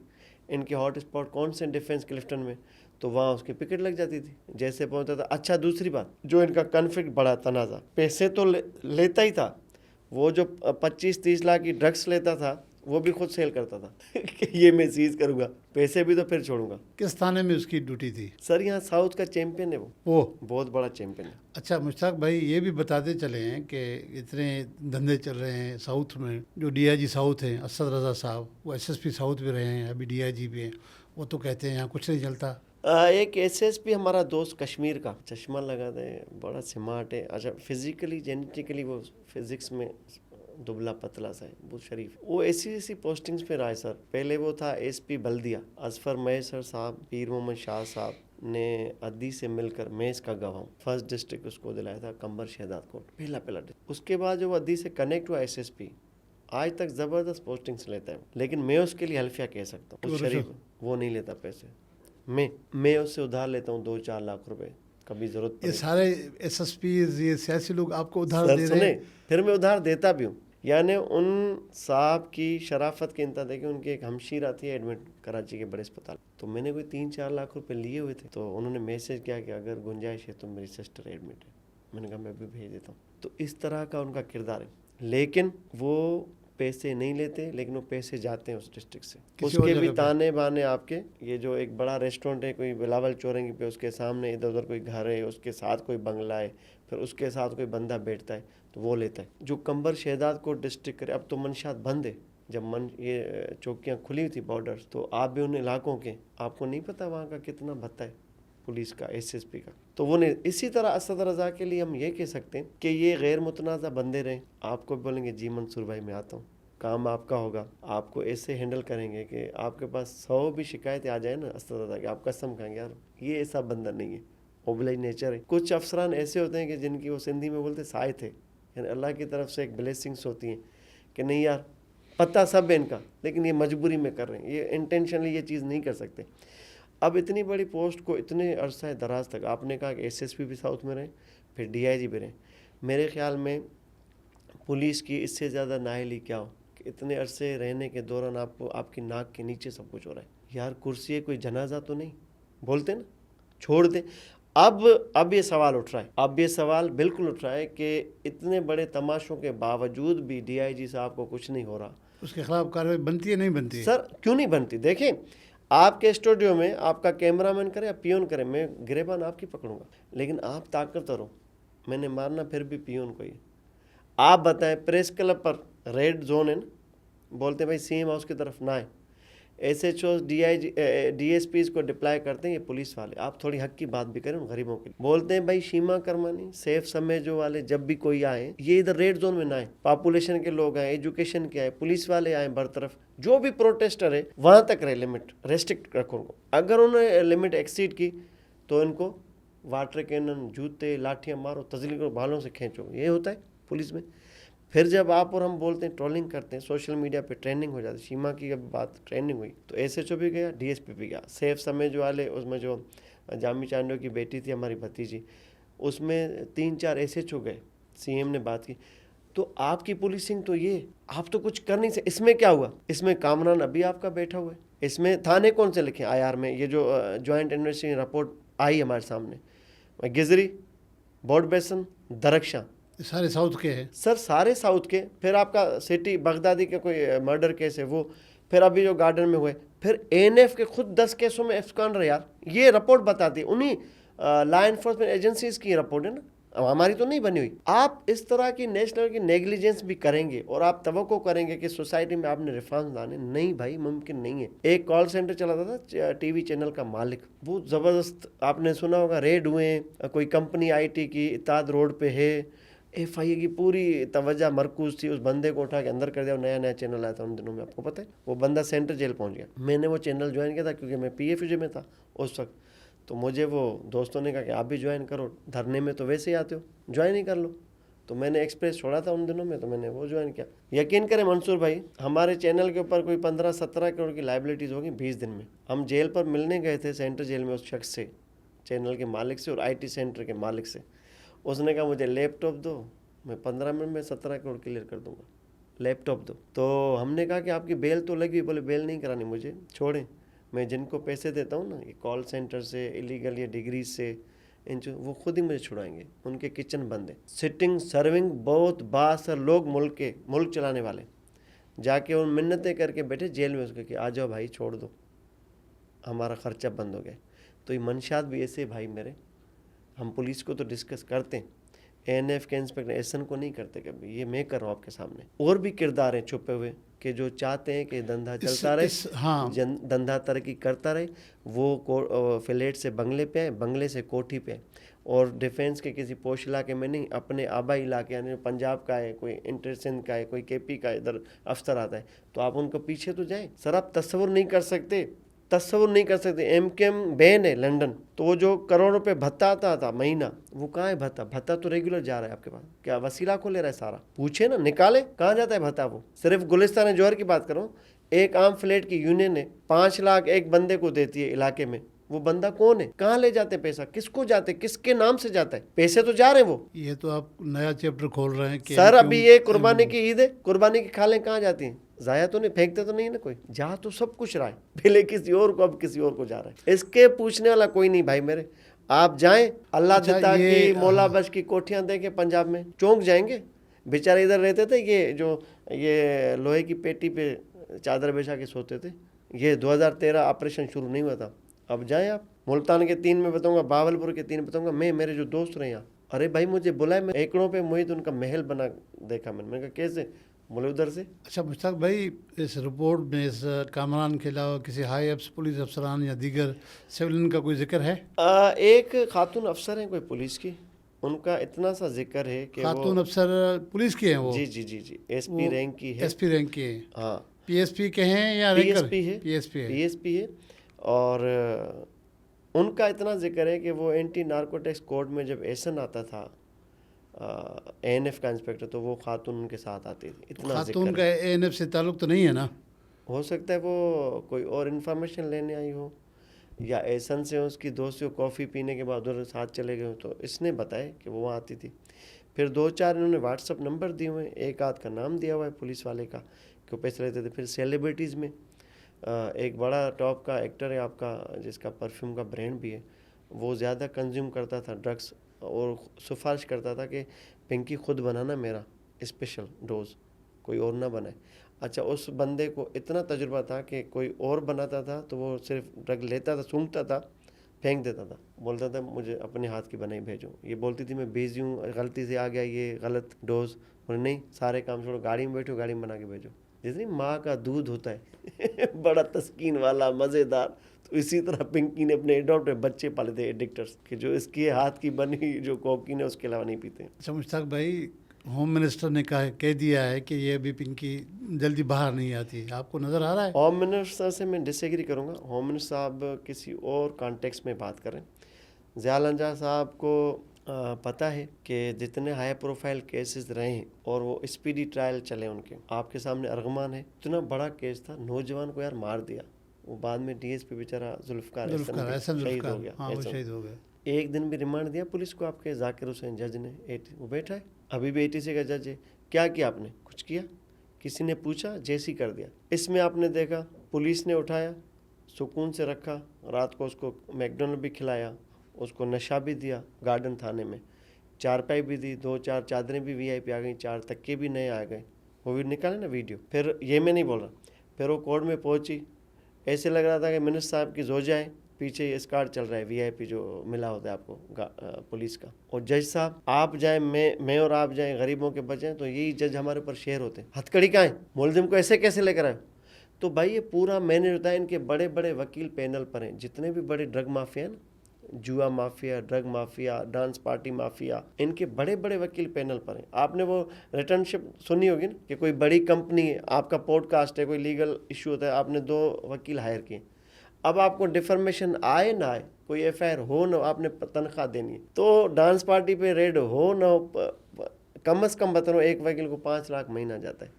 इनके हॉट स्पॉट कौन से डिफेंस क्लिफ्टन में, तो वहाँ उसकी पिकेट लग जाती थी जैसे पहुँचता था। अच्छा, दूसरी बात, जो इनका कन्फ्लिक्ट बढ़ा, तनाज़ा, पैसे तो लेता ही था, वो जो 25-30 लाख की ड्रग्स लेता था वो भी खुद सेल करता था कि ये मैं सीज करूंगा, पैसे भी तो फिर छोड़ूंगा। किस थाने में उसकी ड्यूटी थी? सर यहाँ साउथ का चैंपियन है वो, वो बहुत बड़ा चैंपियन है। अच्छा मुश्ताक भाई, ये भी बताते चले हैं कि इतने धंधे चल रहे हैं साउथ में। जो डीआईजी साउथ हैं असद रजा साहब, वो एसएसपी साउथ भी रहे हैं, अभी डीआईजी भी हैं। वो तो कहते हैं यहाँ कुछ नहीं चलता। एक एसएसपी हमारा दोस्त कश्मीर का, चश्मा लगाता है, बड़ा स्मार्ट है। अच्छा, फिजिकली जेनेटिकली वो फिजिक्स में दुबला पतला सा है, बहुत शरीफ। वो ऐसी पोस्टिंग्स पे रहा है सर। पहले वो था एसपी बल्दिया, असफर मैसर साहब, पीर मोहम्मद शाह साहब ने अद्दी से मिलकर, मैं इसका गवाह हूँ, फर्स्ट डिस्ट्रिक्ट उसको दिलाया था, कंबर शहदाद कोट, पहला डिस्ट्रिक्ट। उसके बाद जो अद्दी से कनेक्ट हुआ एसएसपी, आज तक जबरदस्त पोस्टिंग्स लेता है। लेकिन मैं उसके लिए हल्फिया कह सकता हूँ, शरीफ वो नहीं लेता पैसे। मैं उससे उधार लेता हूँ 2-4 लाख रुपए, कभी जरूरत ये सारे एसएसपी, ये सियासी लोग आपको उधार दे रहे हैं? फिर मैं उधार देता भी हूँ। यानी उन साहब की शराफत के इंतहा देखिए, उनकी एक हमशीरा थी एडमिट कराची के बड़े अस्पताल, तो मैंने कोई 3-4 लाख रुपए लिए हुए थे, तो उन्होंने मैसेज किया कि अगर गुंजाइश है तो मेरी सिस्टर एडमिट है। मैंने कहा मैं भी भेज देता हूँ। तो इस तरह का उनका किरदार है। लेकिन वो पैसे नहीं लेते, लेकिन वो पैसे जाते हैं उस डिस्ट्रिक्ट से। उसके भी ताने बाने आपके, ये जो एक बड़ा रेस्टोरेंट है कोई बिलावल चौरंगी पे, उसके सामने इधर उधर कोई घर है, उसके साथ कोई बंगला है, फिर उसके साथ कोई बंदा बैठता है तो वो लेता है। जो कंबर शहदाद कोट डिस्ट्रिक्ट करे, अब तो मंशात बंद है, जब ये चौकियाँ खुली थी बॉर्डर्स, तो आप भी उन इलाकों के, आपको नहीं पता वहाँ का कितना भत्ता है पुलिस का, एसएसपी का, तो वो नहीं। इसी तरह असद रजा के लिए हम ये कह सकते हैं कि ये गैर मुतनाज़ा बंदे रहें। आपको बोलेंगे जी मंसूर भाई मैं आता हूँ, काम आपका होगा, आपको ऐसे हैंडल करेंगे कि आपके पास 100 भी शिकायतें आ जाए ना असद रजा की, आप कसम खाएंगे यार ये ऐसा बंदा नहीं है, ओबलाइज नेचर है। कुछ अफसरान ऐसे होते हैं कि जिनकी वो सिंधी में बोलते साए थे, यानी अल्लाह की तरफ से एक ब्लेसिंग्स होती हैं कि नहीं यार पता सब है इनका, लेकिन ये मजबूरी में कर रहे हैं, ये इंटेंशनली ये चीज़ नहीं कर सकते। अब इतनी बड़ी पोस्ट को इतने अरसा दराज तक, आपने कहा कि एसएसपी भी साउथ में रहे, फिर डीआईजी भी रहे, मेरे ख्याल में पुलिस की इससे ज़्यादा नाअहली क्या हो कि इतने अरसे रहने के दौरान आपको आपकी नाक के नीचे सब कुछ हो रहा है। यार कुर्सी है, कोई जनाजा तो नहीं, बोलते ना छोड़ दे। अब ये सवाल उठ रहा है, अब ये सवाल बिल्कुल उठ रहा है कि इतने बड़े तमाशों के बावजूद भी डीआईजी साहब को कुछ नहीं हो रहा, उसके खिलाफ कार्रवाई बनती है नहीं बनती? सर क्यों नहीं बनती? देखें, आपके स्टूडियो में आपका कैमरामैन करे या पियोन करे, मैं गिरेबान आपकी पकड़ूंगा, लेकिन आप ताकतवर हो, मैंने मारना फिर भी पियोन को ही। आप बताएं, प्रेस क्लब पर रेड जोन है ना, बोलते हैं भाई सीएम हाउस की तरफ ना आए, एसएचओ डीएसपी को डिप्लाई करते हैं ये पुलिस वाले। आप थोड़ी हक की बात भी करें उन गरीबों के लिए। बोलते हैं भाई शीमा करमानी, सेफ समय जो वाले जब भी कोई आए ये इधर रेड जोन में ना आए, पॉपुलेशन के लोग आए, एजुकेशन के आए, पुलिस वाले आए बरतरफ, जो भी प्रोटेस्टर है वहां तक रहे, लिमिट रेस्ट्रिक्ट रखो उनको। अगर उन्होंने लिमिट एक्सीड की तो इनको वाटर कैनन, जूते, लाठियां मारो, तजली को बालों से खींचो, ये होता है पुलिस में। फिर जब आप और हम बोलते हैं, ट्रोलिंग करते हैं, सोशल मीडिया पे ट्रेंडिंग हो जाती है। शीमा की जब बात ट्रेंडिंग हुई तो एसएचओ भी गया, डीएसपी भी गया, सेफ समय जो वाले, उसमें जो जामी चांडो की बेटी थी हमारी भतीजी, उसमें 3-4 एसएचओ गए, सीएम ने बात की। तो आपकी पुलिसिंग तो ये, आप तो कुछ कर नहीं सकते। इसमें क्या हुआ? इसमें कामरान अभी आपका बैठा हुआ है, इसमें थाने कौन से लिखे आईआर में, ये जो ज्वाइंट इन्वेस्टिगेशन रिपोर्ट आई हमारे सामने, गिजरी, बोर्ड बेसन, दरख्शां, सारे साउथ के हैं सर, सारे साउथ के। फिर आपका सिटी बगदादी के कोई मर्डर केस है वो, फिर अभी जो गार्डन में हुए, फिर एएनएफ के खुद 10 केसों में एफकान रहे यार, ये रिपोर्ट बताती है, उन्हीं लॉ एनफोर्समेंट एजेंसीज की रिपोर्ट है ना, हमारी तो नहीं बनी हुई। आप इस तरह की नेशनल की नेग्लिजेंस भी करेंगे और आप तवक्को करेंगे कि सोसाइटी में आपने रिफॉर्म्स लाने, नहीं भाई, मुमकिन नहीं है। एक कॉल सेंटर चलाता था टीवी चैनल का मालिक, वो जबरदस्त, आपने सुना होगा, रेड हुए, कोई कंपनी आईटी की इताद रोड पे है, एफआईए की पूरी तवज्जो मरकूज थी, उस बंदे को उठा के अंदर कर दिया। नया चैनल आया था उन दिनों में, आपको पता है, वो बंदा सेंट्रल जेल पहुंच गया। मैंने वो चैनल ज्वाइन किया था क्योंकि मैं पीएफयूजे में था उस वक्त, तो मुझे वो दोस्तों ने कहा कि आप भी ज्वाइन करो, धरने में तो वैसे ही आते हो, ज्वाइन ही कर लो। तो मैंने एक्सप्रेस छोड़ा था उन दिनों में, तो मैंने वो ज्वाइन किया। यकीन करें मंसूर भाई, हमारे चैनल के ऊपर कोई 15-17 करोड़ की लाइबिलिटीज़ होगी 20 दिन में। हम जेल पर मिलने गए थे सेंट्रल जेल में उस शख्स से, चैनल के मालिक से और IT सेंटर के मालिक से। उसने कहा मुझे लैपटॉप दो, मैं 15 मिनट में 17 करोड़ क्लियर कर दूंगा, लैपटॉप दो। तो हमने कहा कि आपकी बेल तो लगी, बोले बेल नहीं करानी मुझे, छोड़ें, मैं जिनको पैसे देता हूँ ना, ये कॉल सेंटर से, इलीगल या डिग्री से, वो खुद ही मुझे छुड़ाएंगे, उनके किचन बंद है, सिटिंग सर्विंग बहुत बासर लोग, मुल्क चलाने वाले, जाके उन मिन्नतें करके बैठे जेल में उसके कि आ जाओ भाई छोड़ दो, हमारा खर्चा बंद हो गया। तो ये मंशात भी ऐसे भाई मेरे, हम पुलिस को तो डिस्कस करते हैं, एएनएफ के इंस्पेक्टर एसएन को नहीं करते कभी। ये मैं कर रहा हूँ आपके सामने। और भी किरदार हैं छुपे हुए कि जो चाहते हैं कि धंधा चलता रहे, हाँ धंधा तरक्की करता रहे। वो फ्लैट से बंगले पे आए, बंगले से कोठी पे आए, और डिफेंस के किसी पोश इलाके में नहीं, अपने आबाई इलाके यानी पंजाब का है, कोई इंटर सिंध का है, कोई केपी का इधर अफसर आता है, तो आप उनको पीछे तो जाएं। सर आप तस्वुर नहीं कर सकते, तस्वुर नहीं कर सकते। एमकेएम बैन है लंदन, तो वो जो करोड़ रुपए भत्ता आता था महीना, वो कहाँ है भत्ता? भत्ता तो रेगुलर जा रहा है आपके पास, क्या वसीला को ले रहा है सारा? पूछे ना, निकाले कहाँ जाता है भत्ता? वो सिर्फ गुलिस्तान जौहर की बात करो, एक आम फ्लैट की यूनियन है 5 लाख एक बंदे को देती है इलाके में। वो बंदा कौन है? कहाँ ले जाते पैसा? किसको जाते? किसके नाम से जाता है? पैसे तो जा रहे हैं वो। ये तो आप नया चैप्टर खोल रहे हैं कि सर अभी ये कुर्बानी की ईद है, कुर्बानी की खालें कहाँ जाती हैं? जाया तो नहीं, फेंकते तो नहीं ना कोई, जा तो सब कुछ रहा है, पहले किसी और को अब किसी और को जा रहा है। इसके पूछने वाला कोई नहीं भाई मेरे। आप जाएं, अल्लाह देता की मौला बख्श की कोठियां देखें पंजाब में, चौंक जाएंगे। बेचारे इधर रहते थे, ये लोहे की पेटी पे चादर बिछा के सोते थे। ये 2013 ऑपरेशन शुरू नहीं हुआ था। अब जाएं आप, मुल्तान के 3 में बताऊंगा, बावलपुर के 3 बताऊंगा। मैं, मेरे जो दोस्त रहे यहाँ, अरे भाई मुझे बुलाए, मैं एकड़ों पे मोहित उनका महल बना देखा मैंने कहा कैसे? बोले उधर से। अच्छा मुश्ताक भाई, इस रिपोर्ट में इस कामरान के अलावा किसी हाई पुलिस अफसरान या दीगर सिविलियन का कोई जिक्र है? एक खातून अफसर है कोई पुलिस की, उनका इतना सा जिक्र है कि खातून अफसर पुलिस की हैं वो? जी जी जी जी, एसपी रैंक की है। एसपी रैंक की है? हाँ, पीएसपी के हैं या रैंकर? पीएसपी है, पीएसपी है। और उनका इतना जिक्र है कि वो एंटी नार्कोटिक्स कोड में जब एसन आता था एएनएफ का इंस्पेक्टर, तो वो खातून उनके साथ आती थी। इतना खातून का एएनएफ से ताल्लुक तो नहीं है ना? हो सकता है वो कोई और इन्फॉर्मेशन लेने आई हो, या एसन से उसकी दोस्तियों कॉफ़ी पीने के बाद उधर साथ चले गए, तो इसने बताया कि वो वहाँ आती थी। फिर 2-4 इन्होंने व्हाट्सअप नंबर दिए हुए हैं, एक आध का नाम दिया हुआ है पुलिस वाले का कि वो पैसे लेते थे। फिर सेलिब्रिटीज़ में एक बड़ा टॉप का एक्टर है आपका, जिसका परफ्यूम का ब्रांड भी है, वो ज़्यादा कंज्यूम करता था ड्रग्स, और सिफारिश करता था कि पिंकी खुद बनाना मेरा स्पेशल डोज, कोई और ना बनाए। अच्छा, उस बंदे को इतना तजुर्बा था कि कोई और बनाता था तो वो सिर्फ ड्रग लेता था, सूंघता था, फेंक देता था, बोलता था मुझे अपने हाथ की बनाई भेजो। ये बोलती थी मैं भेजी हूँ, गलती से आ गया ये गलत डोज। बोले नहीं, सारे काम छोड़ो, गाड़ी में बैठो, गाड़ी में बना के भेजो। जितनी माँ का दूध होता है बड़ा तस्कीन वाला, मज़ेदार, तो इसी तरह पिंकी ने अपने एडॉप्टेड बच्चे पाले थे एडिक्टर्स कि जो इसके हाथ की बनी जो कोकीन है उसके अलावा नहीं पीते। अच्छा मुश्ताक भाई, होम मिनिस्टर ने कह दिया है कि ये अभी पिंकी जल्दी बाहर नहीं आती, आपको नज़र आ रहा है? होम मिनिस्टर से मैं डिसएग्री करूँगा। होम मिनिस्टर साहब किसी और कॉन्टेक्स्ट में बात करें। ज़िया लंजा साहब को पता है कि जितने हाई प्रोफाइल केसेस रहे हैं और वो स्पीडी ट्रायल चले उनके, आपके सामने अर्गमान है, इतना बड़ा केस था, नौजवान को यार मार दिया, वो बाद में डीएसपी बेचारा जुल्फकार शहीद हो गया। हाँ, वो शहीद हो गया। एक दिन भी रिमांड दिया पुलिस को आपके जाकिर हुसैन जज ने, वो बैठा है अभी भी 86 का जज है। क्या किया आपने? कुछ किया? किसी ने पूछा? जैसी कर दिया। इसमें आपने देखा पुलिस ने उठाया, सुकून से रखा, रात को उसको मैकडोनल्ड भी खिलाया, उसको नशा भी दिया, गार्डन थाने में चारपाई भी दी, 2-4 चादरें भी वीआईपी आ गई, 4 तक्के भी नए आ गए, वो भी निकाले ना वीडियो। फिर ये मैं नहीं बोल रहा, फिर वो कोर्ट में पहुंची, ऐसे लग रहा था कि मिनिस्टर साहब की जोजा है, पीछे स्कार्ट चल रहा है वीआईपी जो मिला होता है आपको पुलिस का। और जज साहब आप जाएं, मैं और आप जाएं, गरीबों के बचें, तो यही जज हमारे ऊपर शेर होते हैं। हथकड़ी कहाँ है? मुलजिम को ऐसे कैसे लेकर आए? तो भाई ये पूरा मैंने बताया, इनके बड़े बड़े वकील पैनल पर हैं, जितने भी बड़े ड्रग माफिया हैं ना, जुआ mafia, drug mafia, dance party mafia, इनके बड़े बड़े वकील पैनल पर हैं। आपने वो रिटर्नशिप सुनी होगी ना कि कोई बड़ी कंपनी है, आपका पॉडकास्ट है, कोई लीगल इशू होता है, आपने 2 वकील हायर किए, अब आपको डिफर्मेशन आए ना आए, कोई एफआईआर हो ना, आपने तनख्वाह देनी है, तो डांस पार्टी पे रेड हो ना हो, कम से कम बता रहा हूँ एक वकील को 5 लाख महीना जाता है।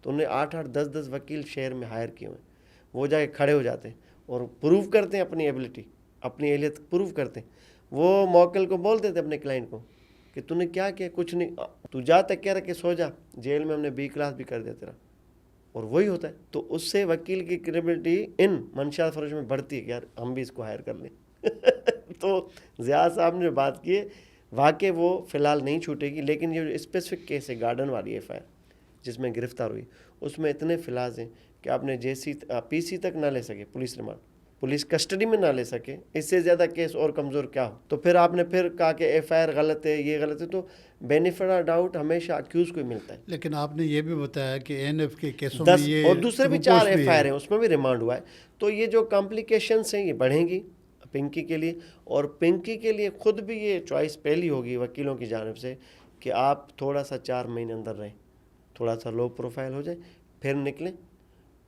तो उन्हें 8-8, 10-10 वकील शहर में हायर किए हुए, वो जाके खड़े हो जाते हैं और प्रूव करते हैं अपनी एबिलिटी, अपनी एहलियत प्रूव करते हैं। वो मौकल को बोल देते अपने क्लाइंट को कि तूने क्या किया? कुछ नहीं, तू जा तक क्या रखे सो जा, जेल में हमने B क्लास भी कर दिया तेरा, और वही होता है। तो उससे वकील की क्रेडिबिलिटी इन मंशात फरोश में बढ़ती है कि यार हम भी इसको हायर कर लें। तो ज़िया साहब ने बात की है, वाकई वो फ़िलहाल नहीं छूटेगी, लेकिन ये जो स्पेसिफिक केस है गार्डन वाली एफआईआर, जिसमें गिरफ्तार हुई, उसमें इतने फिलाज हैं कि आपने पीसी तक ना ले सके, पुलिस रिमांड, पुलिस कस्टडी में ना ले सके, इससे ज़्यादा केस और कमज़ोर क्या हो। तो फिर आपने फिर कहा कि एफआईआर गलत है, ये गलत है, तो बेनिफिट ऑफ डाउट हमेशा अक्यूज को ही मिलता है। लेकिन आपने ये भी बताया कि एनएफ के केसों में 10 ये और दूसरे भी रूपोश 4 एफआईआर हैं, उसमें भी रिमांड हुआ है। तो ये जो कॉम्प्लिकेशंस हैं ये बढ़ेंगी पिंकी के लिए, और पिंकी के लिए खुद भी ये चॉइस पहली होगी वकीलों की जानिब से कि आप थोड़ा सा 4 महीने अंदर रहें, थोड़ा सा लो प्रोफाइल हो जाए, फिर निकलें,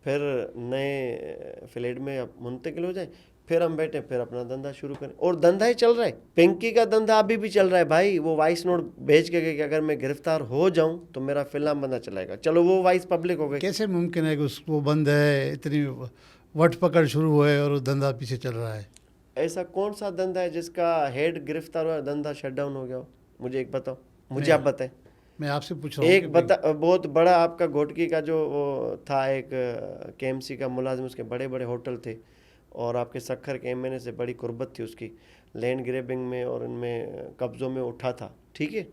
फिर नए फ्लैट में अब मुंतकिल हो जाए, फिर हम बैठे, फिर अपना धंधा शुरू करें। और धंधा ही चल रहा है, पिंकी का धंधा अभी भी चल रहा है भाई। वो वॉइस नोट भेज के गए कि अगर मैं गिरफ्तार हो जाऊं तो मेरा फिल्म बंदा चलाएगा। चलो वो वॉइस पब्लिक हो गई। कैसे मुमकिन है कि उसको बंद है, इतनी वट पकड़ शुरू हुए और वो धंधा पीछे चल रहा है? ऐसा कौन सा धंधा है जिसका हेड गिरफ्तार हुआ धंधा शट डाउन हो गया हो? मुझे एक बताओ, मुझे आप बताएं। मैं आपसे पूछ रहा हूँ एक बहुत बड़ा आपका घोटकी का जो वो था, एक केएमसी का मुलाजिम, उसके बड़े बड़े होटल थे और आपके सखर के एमएनए से बड़ी कुर्बत थी उसकी, लैंड ग्रेबिंग में और इनमें कब्जों में उठा था, ठीक है।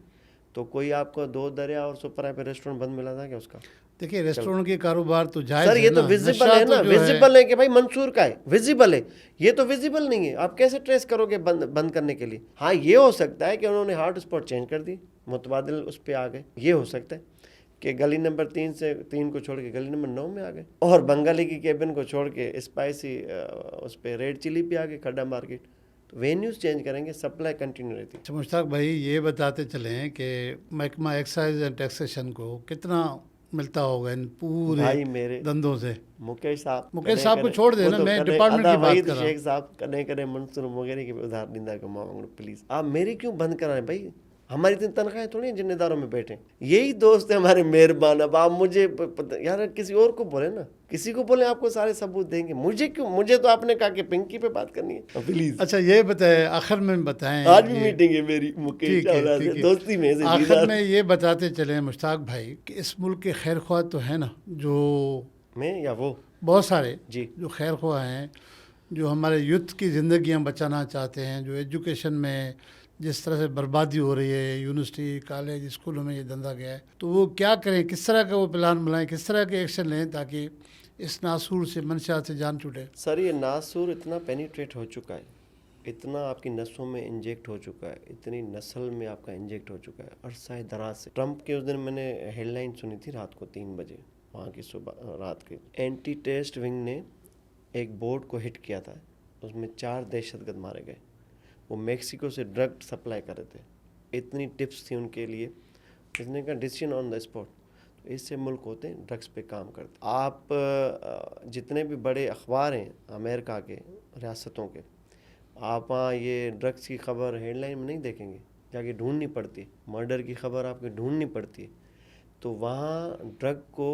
तो कोई आपको 2 दरिया और सुपरा पे रेस्टोरेंट बंद मिला था क्या उसका? देखिए, रेस्टोरेंट के कारोबार तो जायज़ सर है ये तो ना, विजिबल नशा है तो ना, जो विजिबल है कि भाई मंसूर का है, विजिबल है। ये तो विजिबल नहीं है, आप कैसे ट्रेस करोगे बंद करने के लिए? हाँ ये हो सकता है कि उन्होंने हॉट स्पॉट चेंज कर दी, मुतबादिल उस पर आ गए, ये हो सकता है कि गली नंबर 3 को छोड़ के गली नंबर 9 में आ गए, और बंगाली की केबिन को छोड़ के स्पाइसी उस पर रेड चिली पे आ गए, खड्डा मार्केट। तो वेन्यूज चेंज करेंगे, सप्लाई कंटिन्यू रहती है। अच्छा मुश्ताक भाई, ये बताते चलें कि महकमा एक्साइज एंड टैक्सेशन को कितना मिलता होगा इन पूरे भाई मेरे धंधों से? मुकेश साहब को छोड़ देना, मैं डिपार्टमेंट की बात कर रहा हूँ। शेख साहब कने करे मंसूर वगैरह की उधार निंदा को मांगो प्लीज। आप मेरी क्यों बंद कराएं भाई? हमारी इतनी तनख्वाहें थोड़ी जिन्हेदारों में बैठे, यही दोस्त है हमारे मेहरबान। अब आप मुझे यार किसी और को बोले ना, किसी को बोले, आपको सारे सबूत देंगे। मुझे क्यों? मुझे तो आपने कहा कि पिंकी पे बात करनी है, प्लीज। अच्छा ये बताएं, आखिर में बताएं, आज भी मीटिंग है मेरी मुकेश चावला से, दोस्ती में से। आखिर में ये बताते चले मुश्ताक भाई कि इस मुल्क के खैर ख्वाह तो है ना, जो मैं या वो बहुत सारे जी जो खैर ख्वाह हैं, जो हमारे यूथ की ज़िंदगियां बचाना चाहते हैं, जो एजुकेशन में जिस तरह से बर्बादी हो रही है, यूनिवर्सिटी कॉलेज स्कूलों में ये धंधा गया है, तो वो क्या करें, किस तरह का वो प्लान बनाएं, किस तरह के एक्शन लें ताकि इस नासूर से मंशा से जान छूटे? सर ये नासूर इतना पेनिट्रेट हो चुका है, इतना आपकी नसों में इंजेक्ट हो चुका है, इतनी नस्ल में आपका इंजेक्ट हो चुका है अरसा दराज से। ट्रंप के उस दिन मैंने हेडलाइन सुनी थी रात को 3 बजे, वहाँ की सुबह रात के। एंटी टेररिस्ट विंग ने एक बोट को हिट किया था, उसमें 4 दहशतगर्द मारे गए। वो मेक्सिको से ड्रग सप्लाई कर रहे थे, इतनी टिप्स थी उनके लिए। इसने कहा डिसीजन ऑन द स्पॉट। तो इससे मुल्क होते हैं ड्रग्स पे काम करते। आप जितने भी बड़े अखबार हैं अमेरिका के, रियासतों के, आप वहाँ ये ड्रग्स की खबर हेडलाइन में नहीं देखेंगे, जाके ढूंढनी पड़ती है। मर्डर की खबर आपको ढूंढनी पड़ती है। तो वहाँ ड्रग को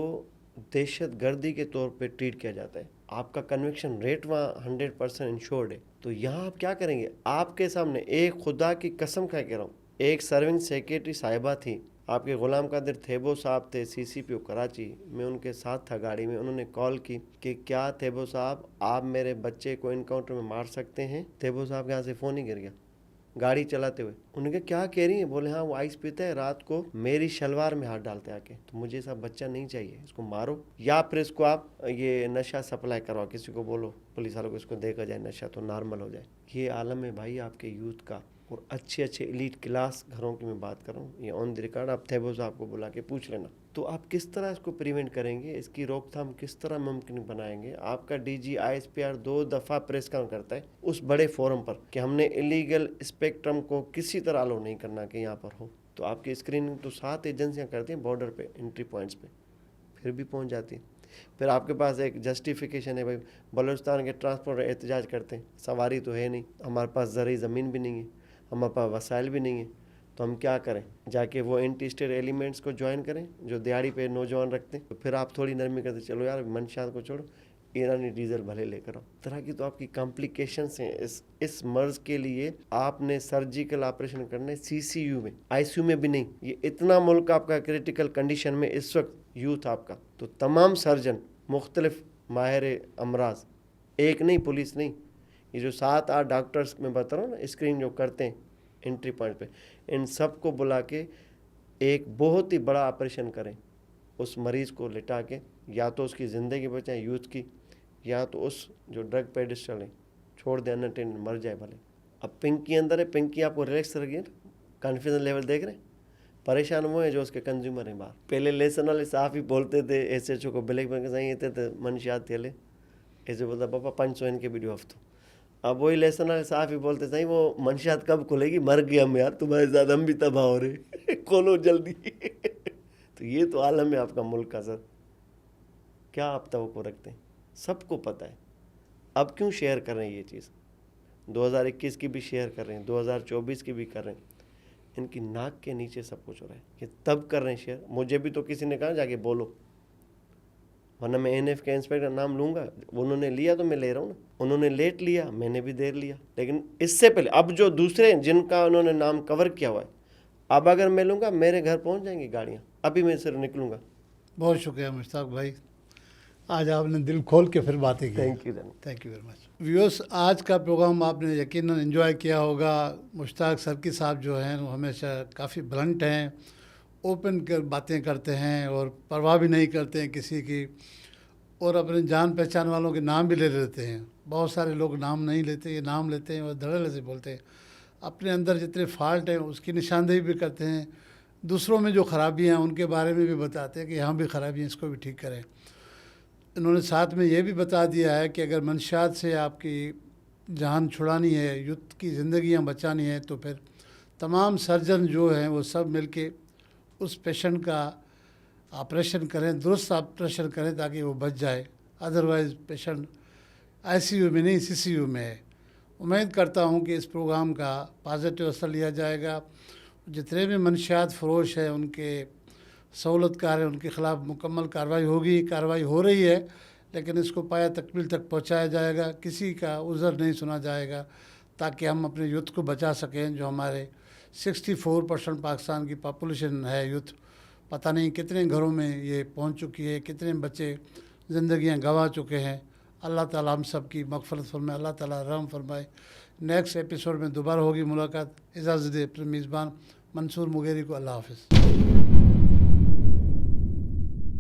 दहशत गर्दी के तौर पे ट्रीट किया जाता है। आपका कन्विक्शन रेट वहाँ 100% इंश्योर्ड है। तो यहाँ आप क्या करेंगे? आपके सामने एक खुदा की कसम खा के रहा हूँ, एक सर्विंग सेक्रेटरी साहिबा थी, आपके गुलाम कादिर थेबो साहब थे CCPO कराची, मैं उनके साथ था गाड़ी में। उन्होंने कॉल की कि क्या थेबो साहब आप मेरे बच्चे को इनकाउंटर में मार सकते हैं? थेबो साहब के यहाँ से फ़ोन ही गिर गया गाड़ी चलाते हुए। उन्होंने कहा क्या कह रही हैं? बोले हाँ वो आइस पीता है, रात को मेरी शलवार में हाथ डालते आके। तो मुझे ऐसा बच्चा नहीं चाहिए, इसको मारो या फिर इसको आप ये नशा सप्लाई करवाओ, किसी को बोलो पुलिस वालों को इसको देखा जाए, नशा तो नॉर्मल हो जाए। ये आलम है भाई आपके यूथ का, और अच्छे अच्छे एलीट क्लास घरों की मैं बात कर रहा हूँ, ये ऑन द रिकॉर्ड। आप थेबो साहब को बुला के पूछ लेना। तो आप किस तरह इसको प्रिवेंट करेंगे, इसकी रोकथाम किस तरह मुमकिन बनाएंगे? आपका DG ISPR 2 दफ़ा प्रेस कॉन्फ्रेंस करता है उस बड़े फोरम पर कि हमने इलीगल स्पेक्ट्रम को किसी तरह अलो नहीं करना कि यहाँ पर हो। तो आपकी स्क्रीनिंग तो 7 एजेंसियाँ करती हैं बॉर्डर पे, एंट्री पॉइंट्स पे, फिर भी पहुँच जाती है। फिर आपके पास एक जस्टिफिकेशन है, भाई बलूचिस्तान के ट्रांसपोर्ट एहतजाज करते हैं, सवारी तो है नहीं, हमारे पास ज़रूरी ज़मीन भी नहीं है, हमारे पास वसाइल भी नहीं है, तो हम क्या करें? जाके वो एंटी स्टेट एलिमेंट्स को ज्वाइन करें जो दिहाड़ी पे नौजवान रखते हैं। तो फिर आप थोड़ी नरमी करते, चलो यार मंशात को छोड़ो, ईरानी डीजल भले लेकर आओ। तरह की तो आपकी कॉम्प्लिकेशंस हैं इस मर्ज के लिए। आपने सर्जिकल ऑपरेशन करना है CCU में, ICU में भी नहीं। ये इतना मुल्क आपका क्रिटिकल कंडीशन में इस वक्त यूथ आपका। तो तमाम सर्जन, मुख्तलिफ माहिर अमराज, एक नहीं, पुलिस नहीं, ये जो 7-8 डॉक्टर्स मैं बता रहा हूँ ना, स्क्रीन जो करते हैं एंट्री पॉइंट पे, इन सब को बुला के एक बहुत ही बड़ा ऑपरेशन करें उस मरीज़ को लिटा के या तो उसकी ज़िंदगी बचाएं यूथ की, या तो उस जो ड्रग पेडिस्टल है छोड़ दे, अनअटेंडेड मर जाए भले। अब पिंकी अंदर है, पिंकी आपको रिलैक्स रखिए ना, कॉन्फिडेंस लेवल देख रहे हैं। परेशान वो है जो उसके कंज्यूमर हैं बाहर। पहले लेसन वाले साफ ही बोलते थे SHO को ब्लैक बैंक साईं थे मनशियात थे ऐसे बोलता पापा 500 इनके वीडियो हफ्तों। अब वही लेसन वाले साफ ही बोलते साईं वो मनशियात कब खुलेगी, मर गए हम यार, तुम्हारे साथ हम भी तबाह हो रहे खोलो जल्दी। तो ये तो आलम है आपका मुल्क का सर, क्या आप तवक्को रखते हैं? सबको पता है। अब क्यों शेयर कर रहे हैं ये चीज़? 2021 की भी शेयर कर रहे हैं, 2024 की भी कर रहे हैं। इनकी नाक के नीचे सब कुछ हो रहा है, ये तब कर रहे हैं शेयर। मुझे भी तो किसी ने कहा जाके बोलो, वरना मैं NF के इंस्पेक्टर नाम लूँगा। उन्होंने लिया तो मैं ले रहा हूँ ना, उन्होंने लेट लिया, मैंने भी देर लिया। लेकिन इससे पहले अब जो दूसरे जिनका उन्होंने नाम कवर किया हुआ है, अब अगर मैं लूँगा मेरे घर पहुँच जाएंगी गाड़ियाँ, अभी मैं सिर्फ निकलूँगा। बहुत शुक्रिया मुश्ताक भाई, आज आपने दिल खोल के फिर बातें की। Thank you. Thank you very much viewers. आज का प्रोग्राम आपने यकीनन एंजॉय किया होगा। मुश्ताक सर्की साहब जो हैं वो हमेशा काफ़ी ब्लंट हैं, ओपन कर बातें करते हैं और परवाह भी नहीं करते हैं किसी की, और अपने जान पहचान वालों के नाम भी ले लेते हैं। बहुत सारे लोग नाम नहीं लेते, ये नाम लेते हैं और धड़ल्ले से बोलते हैं। अपने अंदर जितने फॉल्ट हैं उसकी निशानदेही भी करते हैं, दूसरों में जो खराबियाँ हैं उनके बारे में भी बताते हैं कि यहाँ भी खराबी हैं, इसको भी ठीक करें। इन्होंने साथ में ये भी बता दिया है कि अगर मंशियात से आपकी जान छुड़ानी है, यूथ की ज़िंदगियाँ बचानी है, तो फिर तमाम सर्जन जो हैं वो सब मिलके उस पेशेंट का ऑपरेशन करें, दुरुस्त ऑपरेशन करें ताकि वो बच जाए। अदरवाइज़ पेशेंट ICU में नहीं CCU में है। उम्मीद करता हूँ कि इस प्रोग्राम का पॉजिटिव असर लिया जाएगा। जितने भी मंशियात फरोश हैं उनके सहूलतकार हैं, उनके ख़िलाफ़ मुकम्मल कार्रवाई होगी, कार्रवाई हो रही है, लेकिन इसको पाया तकमील तक पहुँचाया जाएगा, किसी का उज़र नहीं सुना जाएगा, ताकि हम अपने यूथ को बचा सकें। जो हमारे 64% पाकिस्तान की पॉपुलेशन है यूथ, पता नहीं कितने घरों में ये पहुँच चुकी है, कितने बच्चे ज़िंदगियाँ गंवा चुके हैं। अल्लाह ताला हम सब की मग़फ़िरत फरमाए, अल्लाह ताला रहम फरमाए। नेक्स्ट एपिसोड में दोबारा होगी मुलाकात। इजाज़त दे अपने मेज़बान मंसूर मुगेरी को। अल्लाह हाफ़िज़।